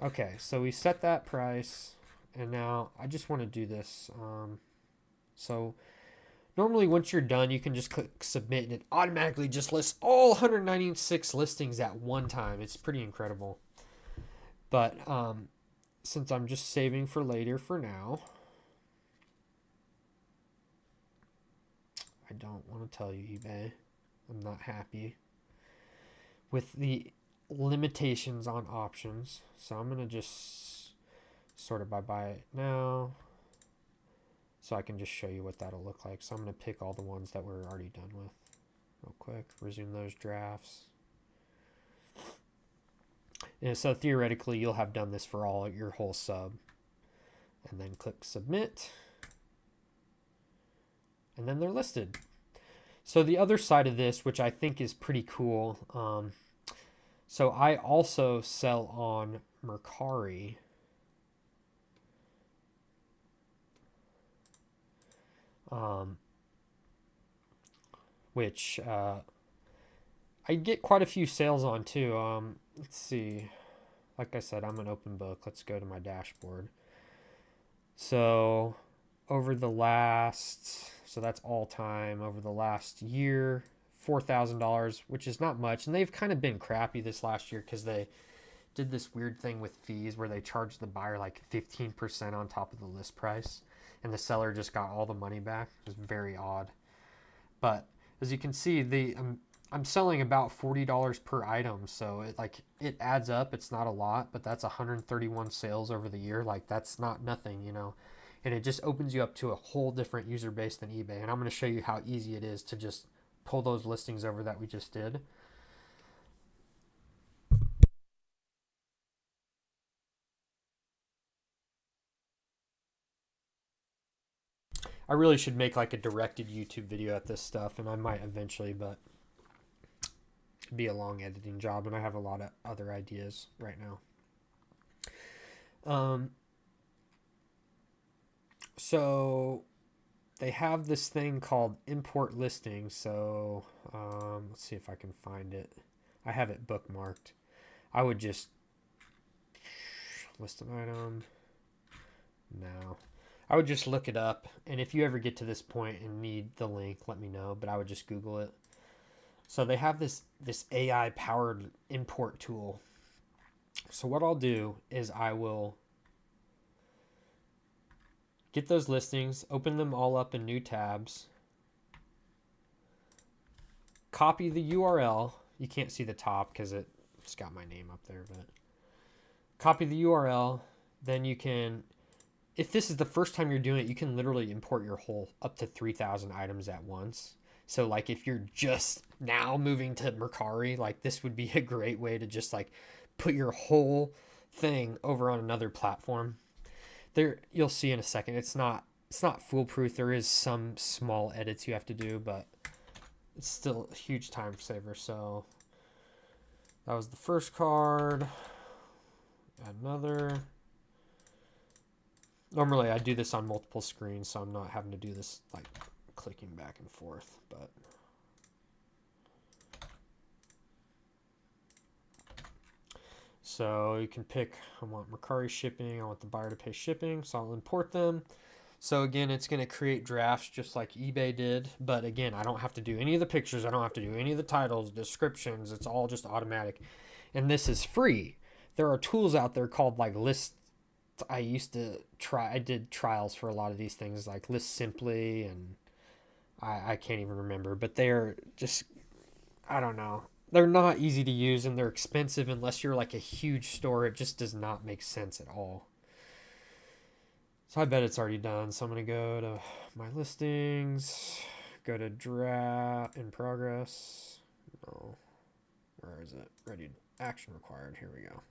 okay, so we set that price, and now I just want to do this. So normally once you're done, you can just click submit, and it automatically just lists all 196 listings at one time. It's pretty incredible. But since I'm just saving for later for now, I don't want to tell you, eBay. I'm not happy with the limitations on options. So I'm going to just sort it by buy it now. So I can just show you what that'll look like. So I'm going to pick all the ones that we're already done with real quick. Resume those drafts. And so theoretically, you'll have done this for all your whole sub. And then click submit. And then they're listed. So the other side of this, which I think is pretty cool, so I also sell on Mercari. Which I get quite a few sales on too. Let's see. Like I said, I'm an open book. Let's go to my dashboard. So over the last, so that's all time, over the last year, $4,000, which is not much. And they've kind of been crappy this last year because they did this weird thing with fees where they charged the buyer like 15% on top of the list price. And the seller just got all the money back. It was very odd. But as you can see, I'm selling about $40 per item, so it adds up. It's not a lot, but that's 131 sales over the year. Like, that's not nothing, you know. And it just opens you up to a whole different user base than eBay. And I'm going to show you how easy it is to just pull those listings over that we just did. I really should make like a directed YouTube video at this stuff, and I might eventually, but it'd be a long editing job, and I have a lot of other ideas right now. So they have this thing called import listings. So let's see if I can find it. I have it bookmarked. I would just list an item. No. I would just look it up, and if you ever get to this point and need the link, let me know, but I would just Google it. So they have this AI powered import tool. So what I'll do is I will get those listings, open them all up in new tabs, copy the URL. You can't see the top because it's got my name up there, but copy the URL. Then you can, if this is the first time you're doing it, you can literally import your whole up to 3,000 items at once. So like if you're just now moving to Mercari, like this would be a great way to just like put your whole thing over on another platform. There, you'll see in a second, it's not foolproof. There is some small edits you have to do, but it's still a huge time saver. So that was the first card. Another. Normally I do this on multiple screens, so I'm not having to do this like clicking back and forth, but so you can pick, I want Mercari shipping, I want the buyer to pay shipping, so I'll import them. So again, it's going to create drafts just like eBay did, but again, I don't have to do any of the pictures, I don't have to do any of the titles, descriptions, it's all just automatic. And this is free. There are tools out there called like List. I did trials for a lot of these things like List Simply, and I can't even remember, but they're just, I don't know. They're not easy to use, and they're expensive unless you're like a huge store. It just does not make sense at all. So I bet it's already done. So I'm going to go to my listings, go to draft in progress. No, where is it? Ready, action required. Here we go.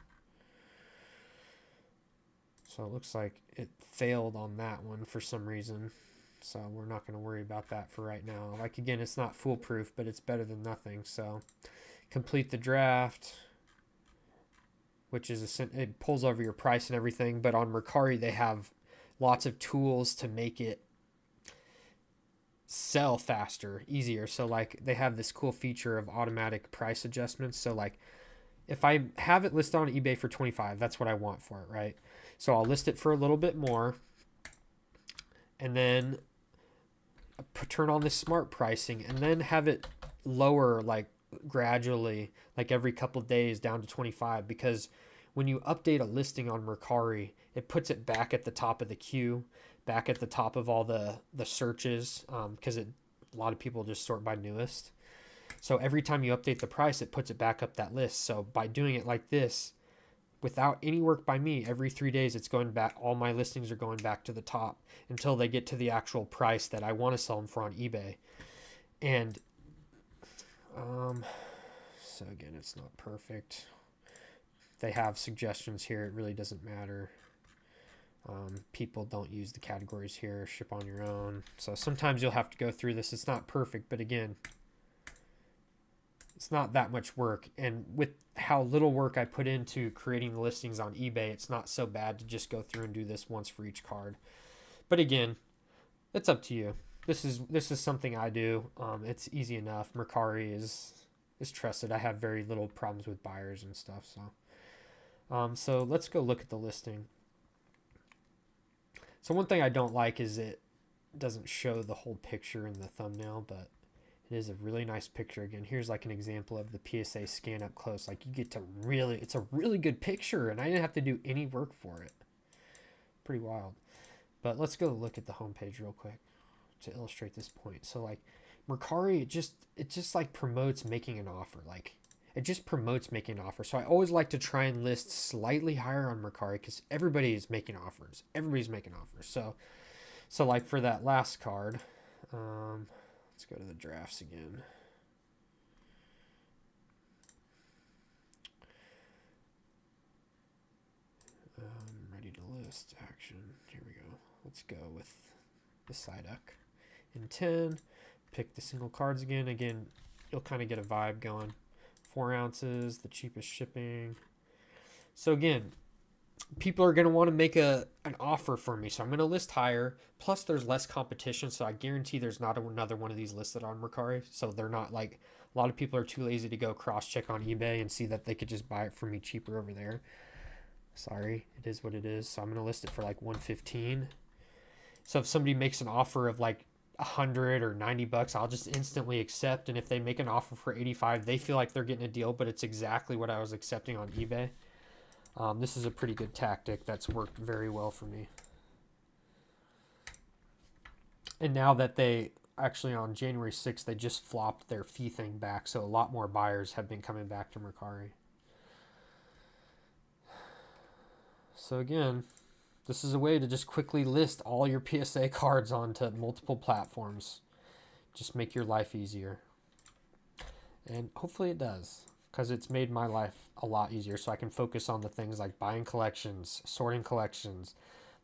So it looks like it failed on that one for some reason. So we're not going to worry about that for right now. Like, again, it's not foolproof, but it's better than nothing. So complete the draft, which is it pulls over your price and everything. But on Mercari, they have lots of tools to make it sell faster, easier. So like they have this cool feature of automatic price adjustments. So like if I have it listed on eBay for 25, that's what I want for it, right? So I'll list it for a little bit more, and then turn on this smart pricing, and then have it lower like gradually, like every couple days down to 25, because when you update a listing on Mercari, it puts it back at the top of the queue, back at the top of all the searches, because a lot of people just sort by newest. So every time you update the price, it puts it back up that list. So by doing it like this, without any work by me, every 3 days it's going back. All my listings are going back to the top until they get to the actual price that I want to sell them for on eBay. And so again, it's not perfect. they have suggestions here, it really doesn't matter. People don't use the categories here, ship on your own. So sometimes you'll have to go through this. It's not perfect, but again, it's not that much work. And with how little work I put into creating listings on eBay, it's not so bad to just go through and do this once for each card. But again, it's up to you. This is something I do. It's easy enough. Mercari is trusted. I have very little problems with buyers and stuff. So let's go look at the listing. So one thing I don't like is it doesn't show the whole picture in the thumbnail, but it is a really nice picture. Again, here's like an example of the PSA scan up close. Like you get to really, it's a really good picture, and I didn't have to do any work for it. Pretty wild. But let's go look at the homepage real quick to illustrate this point. So like Mercari, it just like promotes making an offer. Like it just promotes making an offer. So I always like to try and list slightly higher on Mercari because everybody is making offers. Everybody's making offers. So like for that last card, let's go to the drafts again. Ready to list action. Here we go. Let's go with the Psyduck in 10. Pick the single cards again. Again, you'll kind of get a vibe going. 4 ounces, the cheapest shipping. So again, people are going to want to make an offer for me. So I'm going to list higher. Plus there's less competition. So I guarantee there's not another one of these listed on Mercari. So they're not like, a lot of people are too lazy to go cross check on eBay and see that they could just buy it for me cheaper over there. Sorry, it is what it is. So I'm going to list it for like $115. So if somebody makes an offer of like 100 or 90 bucks, I'll just instantly accept. And if they make an offer for 85, they feel like they're getting a deal, but it's exactly what I was accepting on eBay. This is a pretty good tactic that's worked very well for me. And now that they actually on January 6th, they just flopped their fee thing back. So a lot more buyers have been coming back to Mercari. So again, this is a way to just quickly list all your PSA cards onto multiple platforms. Just make your life easier. And hopefully it does, because it's made my life a lot easier so I can focus on the things like buying collections, sorting collections,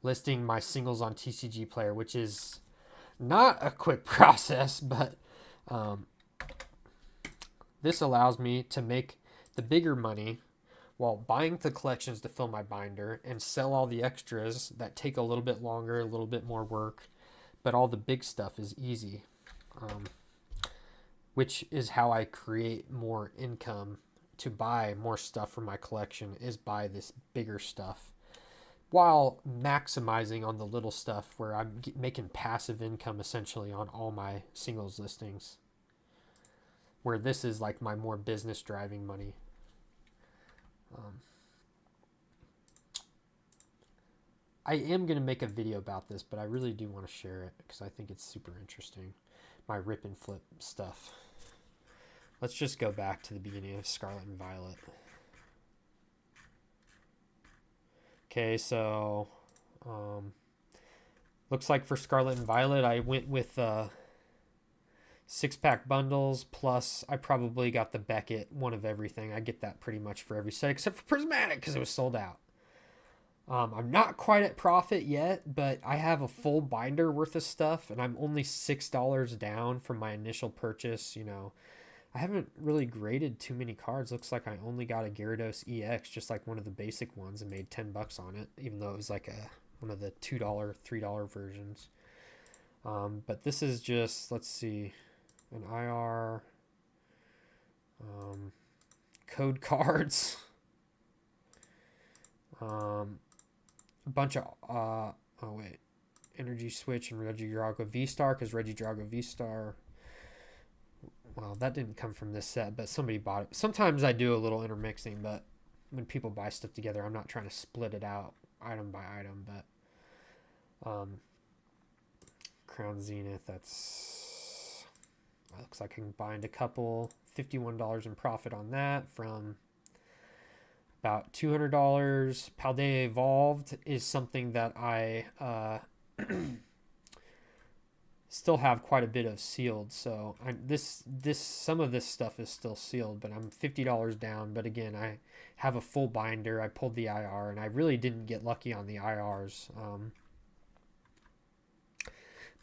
listing my singles on TCG Player, which is not a quick process, but this allows me to make the bigger money while buying the collections to fill my binder and sell all the extras that take a little bit longer, a little bit more work, but all the big stuff is easy, which is how I create more income to buy more stuff for my collection, is buy this bigger stuff while maximizing on the little stuff where I'm making passive income essentially on all my singles listings, where this is like my more business driving money. I am going to make a video about this, but I really do want to share it because I think it's super interesting. My rip and flip stuff. Let's just go back to the beginning of Scarlet and Violet. Okay, so looks like for Scarlet and Violet, I went with 6-pack bundles, plus I probably got the Beckett, one of everything. I get that pretty much for every set, except for Prismatic, because it was sold out. I'm not quite at profit yet, but I have a full binder worth of stuff, and I'm only $6 down from my initial purchase. You know, I haven't really graded too many cards. Looks like I only got a Gyarados EX, just like one of the basic ones, and made $10 on it, even though it was like one of the $2, $3 versions. But this is just, let's see, an IR, code cards, a bunch of, Energy Switch and Regidrago V-Star, because Regidrago V-Star, well, that didn't come from this set, but somebody bought it. Sometimes I do a little intermixing, but when people buy stuff together, I'm not trying to split it out item by item, but Crown Zenith, looks like I can bind a couple, $51 in profit on that from about $200. Paldea Evolved is something that I still have quite a bit of sealed. So this some of this stuff is still sealed, but I'm $50 down. But again, I have a full binder. I pulled the IR, and I really didn't get lucky on the IRs.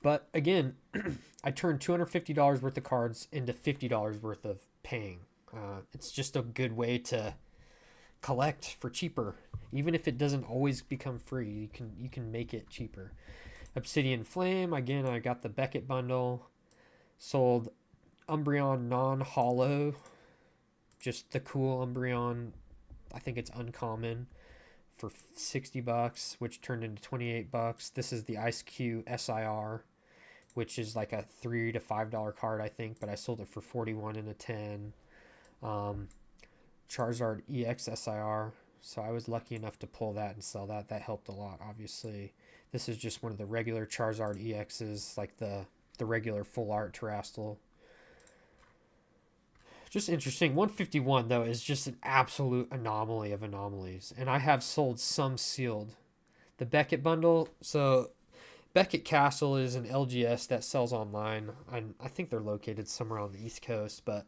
But again, I turned $250 worth of cards into $50 worth of paying. It's just a good way to collect for cheaper, even if it doesn't always become free. You can make it cheaper. Obsidian Flame, again, I got the Beckett bundle. Sold Umbreon non-hollow, just the cool Umbreon. I think it's uncommon, for $60, which turned into $28. This is the Ice Q SIR, which is like a $3 to $5 card, I think, but I sold it for 41 and a 10. Charizard EX SIR, so I was lucky enough to pull that and sell that. That helped a lot, obviously. This is just one of the regular Charizard EXs, like the regular full art Terrestrial. Just interesting. 151, though, is just an absolute anomaly of anomalies. And I have sold some sealed. The Beckett bundle, so Beckett Castle is an LGS that sells online. I think they're located somewhere on the East Coast, but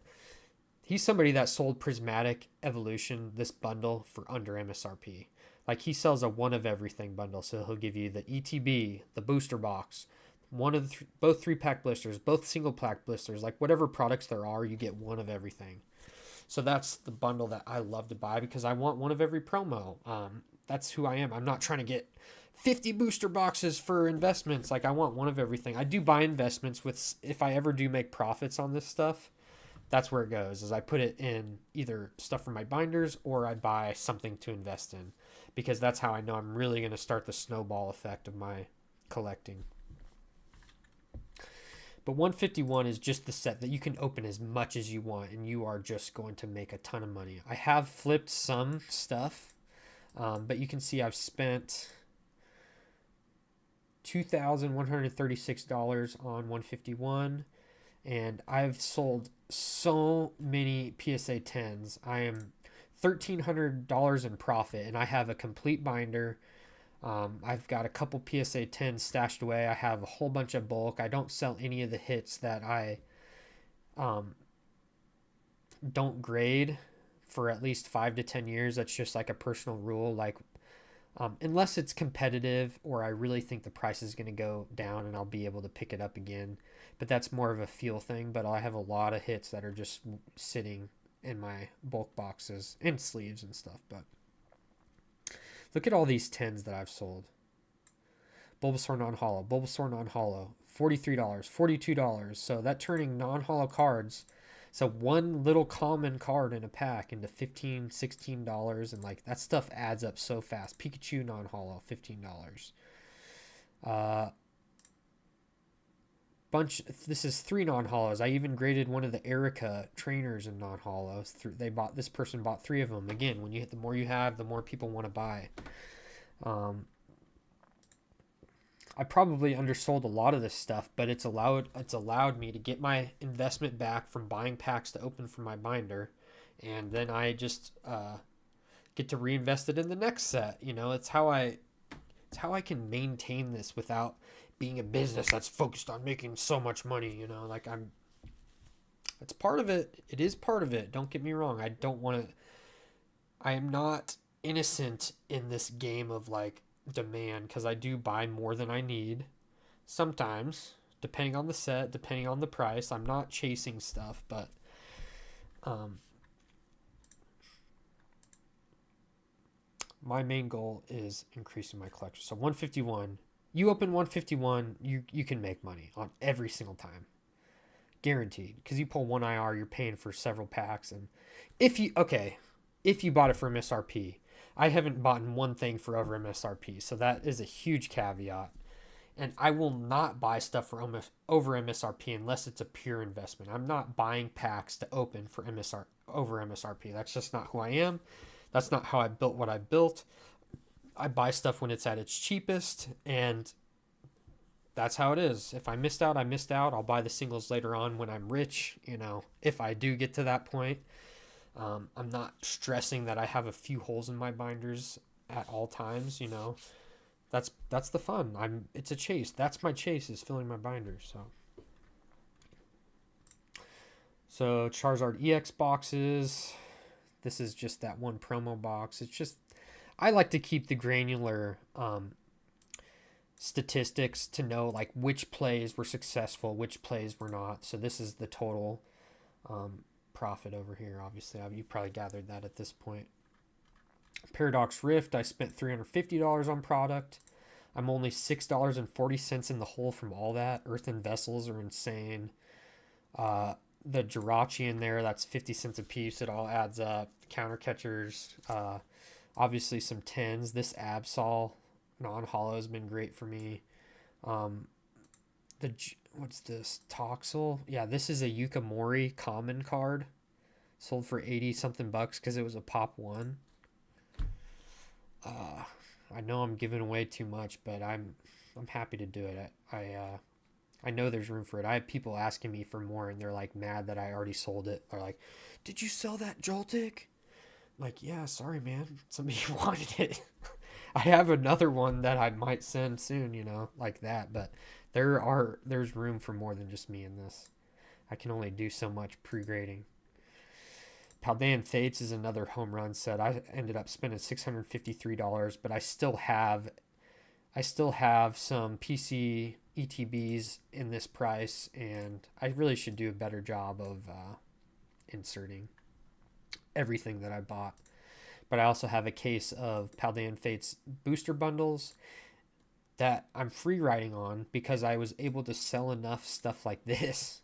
he's somebody that sold Prismatic Evolution, this bundle, for under MSRP. Like, he sells a one of everything bundle, so he'll give you the ETB, the booster box, one of the both 3-pack blisters, both single pack blisters, like whatever products there are, you get one of everything. So that's the bundle that I love to buy because I want one of every promo. That's who I am. I'm not trying to get 50 booster boxes for investments. Like, I want one of everything. I do buy investments with, if I ever do make profits on this stuff, that's where it goes, is I put it in either stuff for my binders or I buy something to invest in, because that's how I know I'm really going to start the snowball effect of my collecting. But 151 is just the set that you can open as much as you want, and you are just going to make a ton of money. I have flipped some stuff, but you can see I've spent $2,136 on 151, and I've sold so many PSA 10s. I am $1,300 in profit, and I have a complete binder. I've got a couple PSA 10s stashed away. I have a whole bunch of bulk. I don't sell any of the hits that I don't grade for at least 5 to 10 years. That's just like a personal rule. Like, unless it's competitive or I really think the price is going to go down and I'll be able to pick it up again. But that's more of a feel thing. But I have a lot of hits that are just sitting in my bulk boxes and sleeves and stuff. But look at all these 10s that I've sold. Bulbasaur non-hollow, Bulbasaur non-hollow, $43, $42. So that turning non-hollow cards, so one little common card in a pack, into $15, $16, and like that stuff adds up so fast. Pikachu non-hollow, $15. This is 3 non-hollows. I even graded one of the Erica trainers in non-hollows. This person bought 3 of them. Again, when you hit, the more you have, the more people want to buy. I probably undersold a lot of this stuff, but it's allowed me to get my investment back from buying packs to open for my binder, and then I just get to reinvest it in the next set. You know, it's how I can maintain this without being a business that's focused on making so much money. You know, like it's part of it. It is part of it. Don't get me wrong. I am not innocent in this game of like demand, because I do buy more than I need sometimes, depending on the set, depending on the price. I'm not chasing stuff, but my main goal is increasing my collection. So 151, you open 151, you can make money on every single time, guaranteed, because you pull one IR, you're paying for several packs. And if you bought it for MSRP, I haven't bought one thing for over MSRP, so that is a huge caveat. And I will not buy stuff for over MSRP unless it's a pure investment. I'm not buying packs to open for over MSRP. That's just not who I am. That's not how I built what I built. I buy stuff when it's at its cheapest, and that's how it is. If I missed out, I missed out. I'll buy the singles later on when I'm rich, you know, if I do get to that point. I'm not stressing that I have a few holes in my binders at all times, you know. That's the fun. It's a chase. That's my chase, is filling my binders. So Charizard EX boxes. This is just that one promo box. It's just, I like to keep the granular statistics to know like which plays were successful, which plays were not. So this is the total profit over here. Obviously, you probably gathered that at this point. Paradox Rift, I spent $350 on product. I'm only $6.40 in the hole from all that. Earthen Vessels are insane. The Jirachi in there, that's 50 cents a piece. It all adds up. Counter catchers, obviously some 10s. This Absol non-hollow has been great for me. What's this? Toxel? Yeah, this is a Yukamori common card. Sold for 80 something bucks because it was a pop one. I know I'm giving away too much, but I'm happy to do it. I know there's room for it. I have people asking me for more, and they're like mad that I already sold it. They're like, "Did you sell that Joltik?" I'm like, yeah, sorry, man. Somebody wanted it. I have another one that I might send soon, like that. But there's room for more than just me in this. I can only do so much pre-grading. Paldean Fates is another home run set. I ended up spending $653, but I still have some PC ETBs in this price, and I really should do a better job of inserting everything that I bought. But I also have a case of Paldean Fates booster bundles that I'm free riding on because I was able to sell enough stuff like this.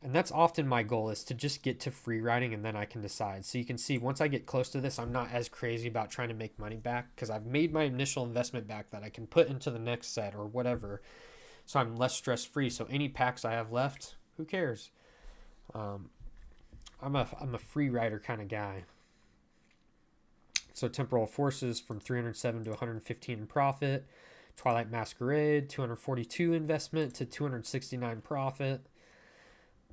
And that's often my goal, is to just get to free riding, and then I can decide. So you can see once I get close to this, I'm not as crazy about trying to make money back because I've made my initial investment back that I can put into the next set or whatever. So I'm less stress free. So any packs I have left, who cares? I'm a free rider kind of guy. So Temporal Forces from 307 to 115 in profit. Twilight Masquerade, 242 investment to 269 profit.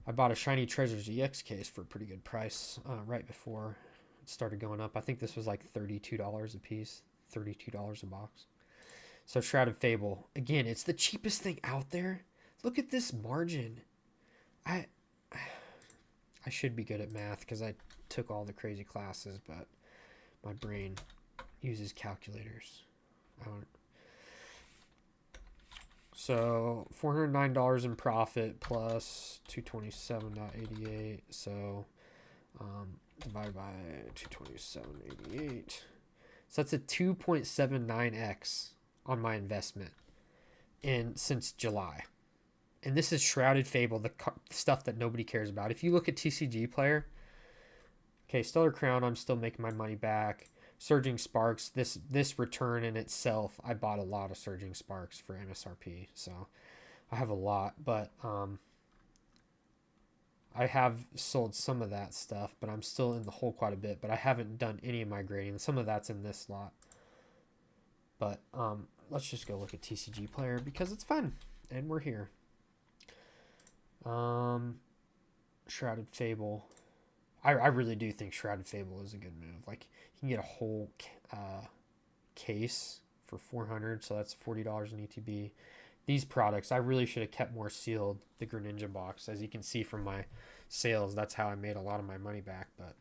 I bought a Shiny Treasures EX case for a pretty good price right before it started going up. I think this was like $32 a piece, $32 a box. So Shrouded Fable. Again, it's the cheapest thing out there. Look at this margin. I should be good at math because I took all the crazy classes, but my brain uses calculators. So $409 in profit plus 227.88. So divided by 227.88. So that's a 2.79x on my investment since July. And this is Shrouded Fable, the stuff that nobody cares about. If you look at TCG Player, okay, Stellar Crown, I'm still making my money back. Surging Sparks, this return in itself, I bought a lot of Surging Sparks for MSRP, so I have a lot, but I have sold some of that stuff, but I'm still in the hole quite a bit, but I haven't done any of my grading. Some of that's in this lot. But let's just go look at TCG Player because it's fun, and we're here. Shrouded Fable. I really do think Shrouded Fable is a good move. Like, you can get a whole case for $400, so that's $40 in ETB. These products, I really should have kept more sealed. The Greninja box, as you can see from my sales, that's how I made a lot of my money back. But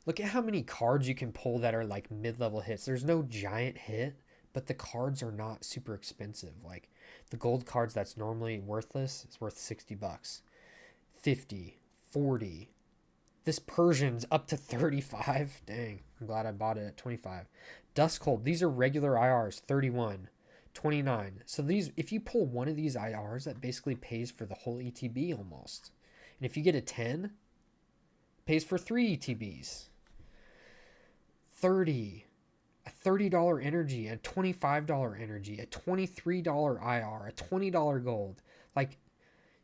look at how many cards you can pull that are like mid-level hits. There's no giant hit, but the cards are not super expensive. Like, the gold cards that's normally worthless is worth $60, 50, 40. This Persian's up to 35. Dang, I'm glad I bought it at 25. Dustcold, these are regular IRs, 31, 29. So these, if you pull one of these IRs, that basically pays for the whole ETB almost. And if you get a 10, it pays for 3 ETBs. 30, a $30 energy, a $25 energy, a $23 IR, a $20 gold. Like,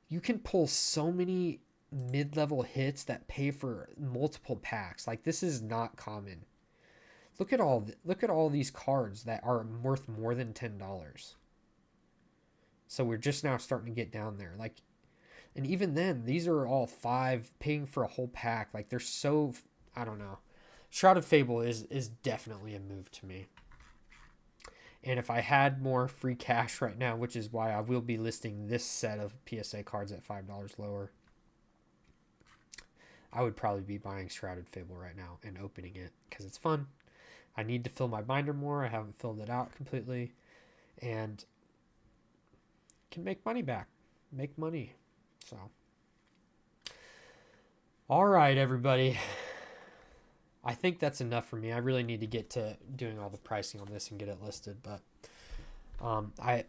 you can pull so many mid-level hits that pay for multiple packs. Like, this is not common. Look at all these cards that are worth more than $10. So we're just now starting to get down there. Like, and even then, these are all 5 paying for a whole pack. Like, they're so, I don't know. Shrouded Fable is definitely a move to me. And if I had more free cash right now, which is why I will be listing this set of PSA cards at $5 lower, I would probably be buying Shrouded Fable right now and opening it because it's fun. I need to fill my binder more. I haven't filled it out completely. And can make money back. Make money. So. All right, everybody. I think that's enough for me. I really need to get to doing all the pricing on this and get it listed. But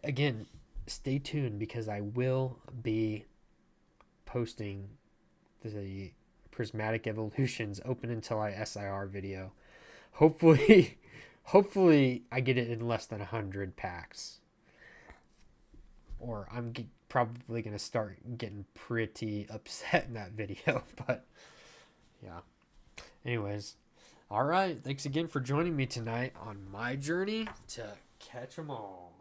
again, stay tuned because I will be posting the Prismatic Evolutions Open Until I SIR video. Hopefully I get it in less than 100 packs. Or I'm probably going to start getting pretty upset in that video. But yeah. Anyways. All right. Thanks again for joining me tonight on my journey to catch 'em all.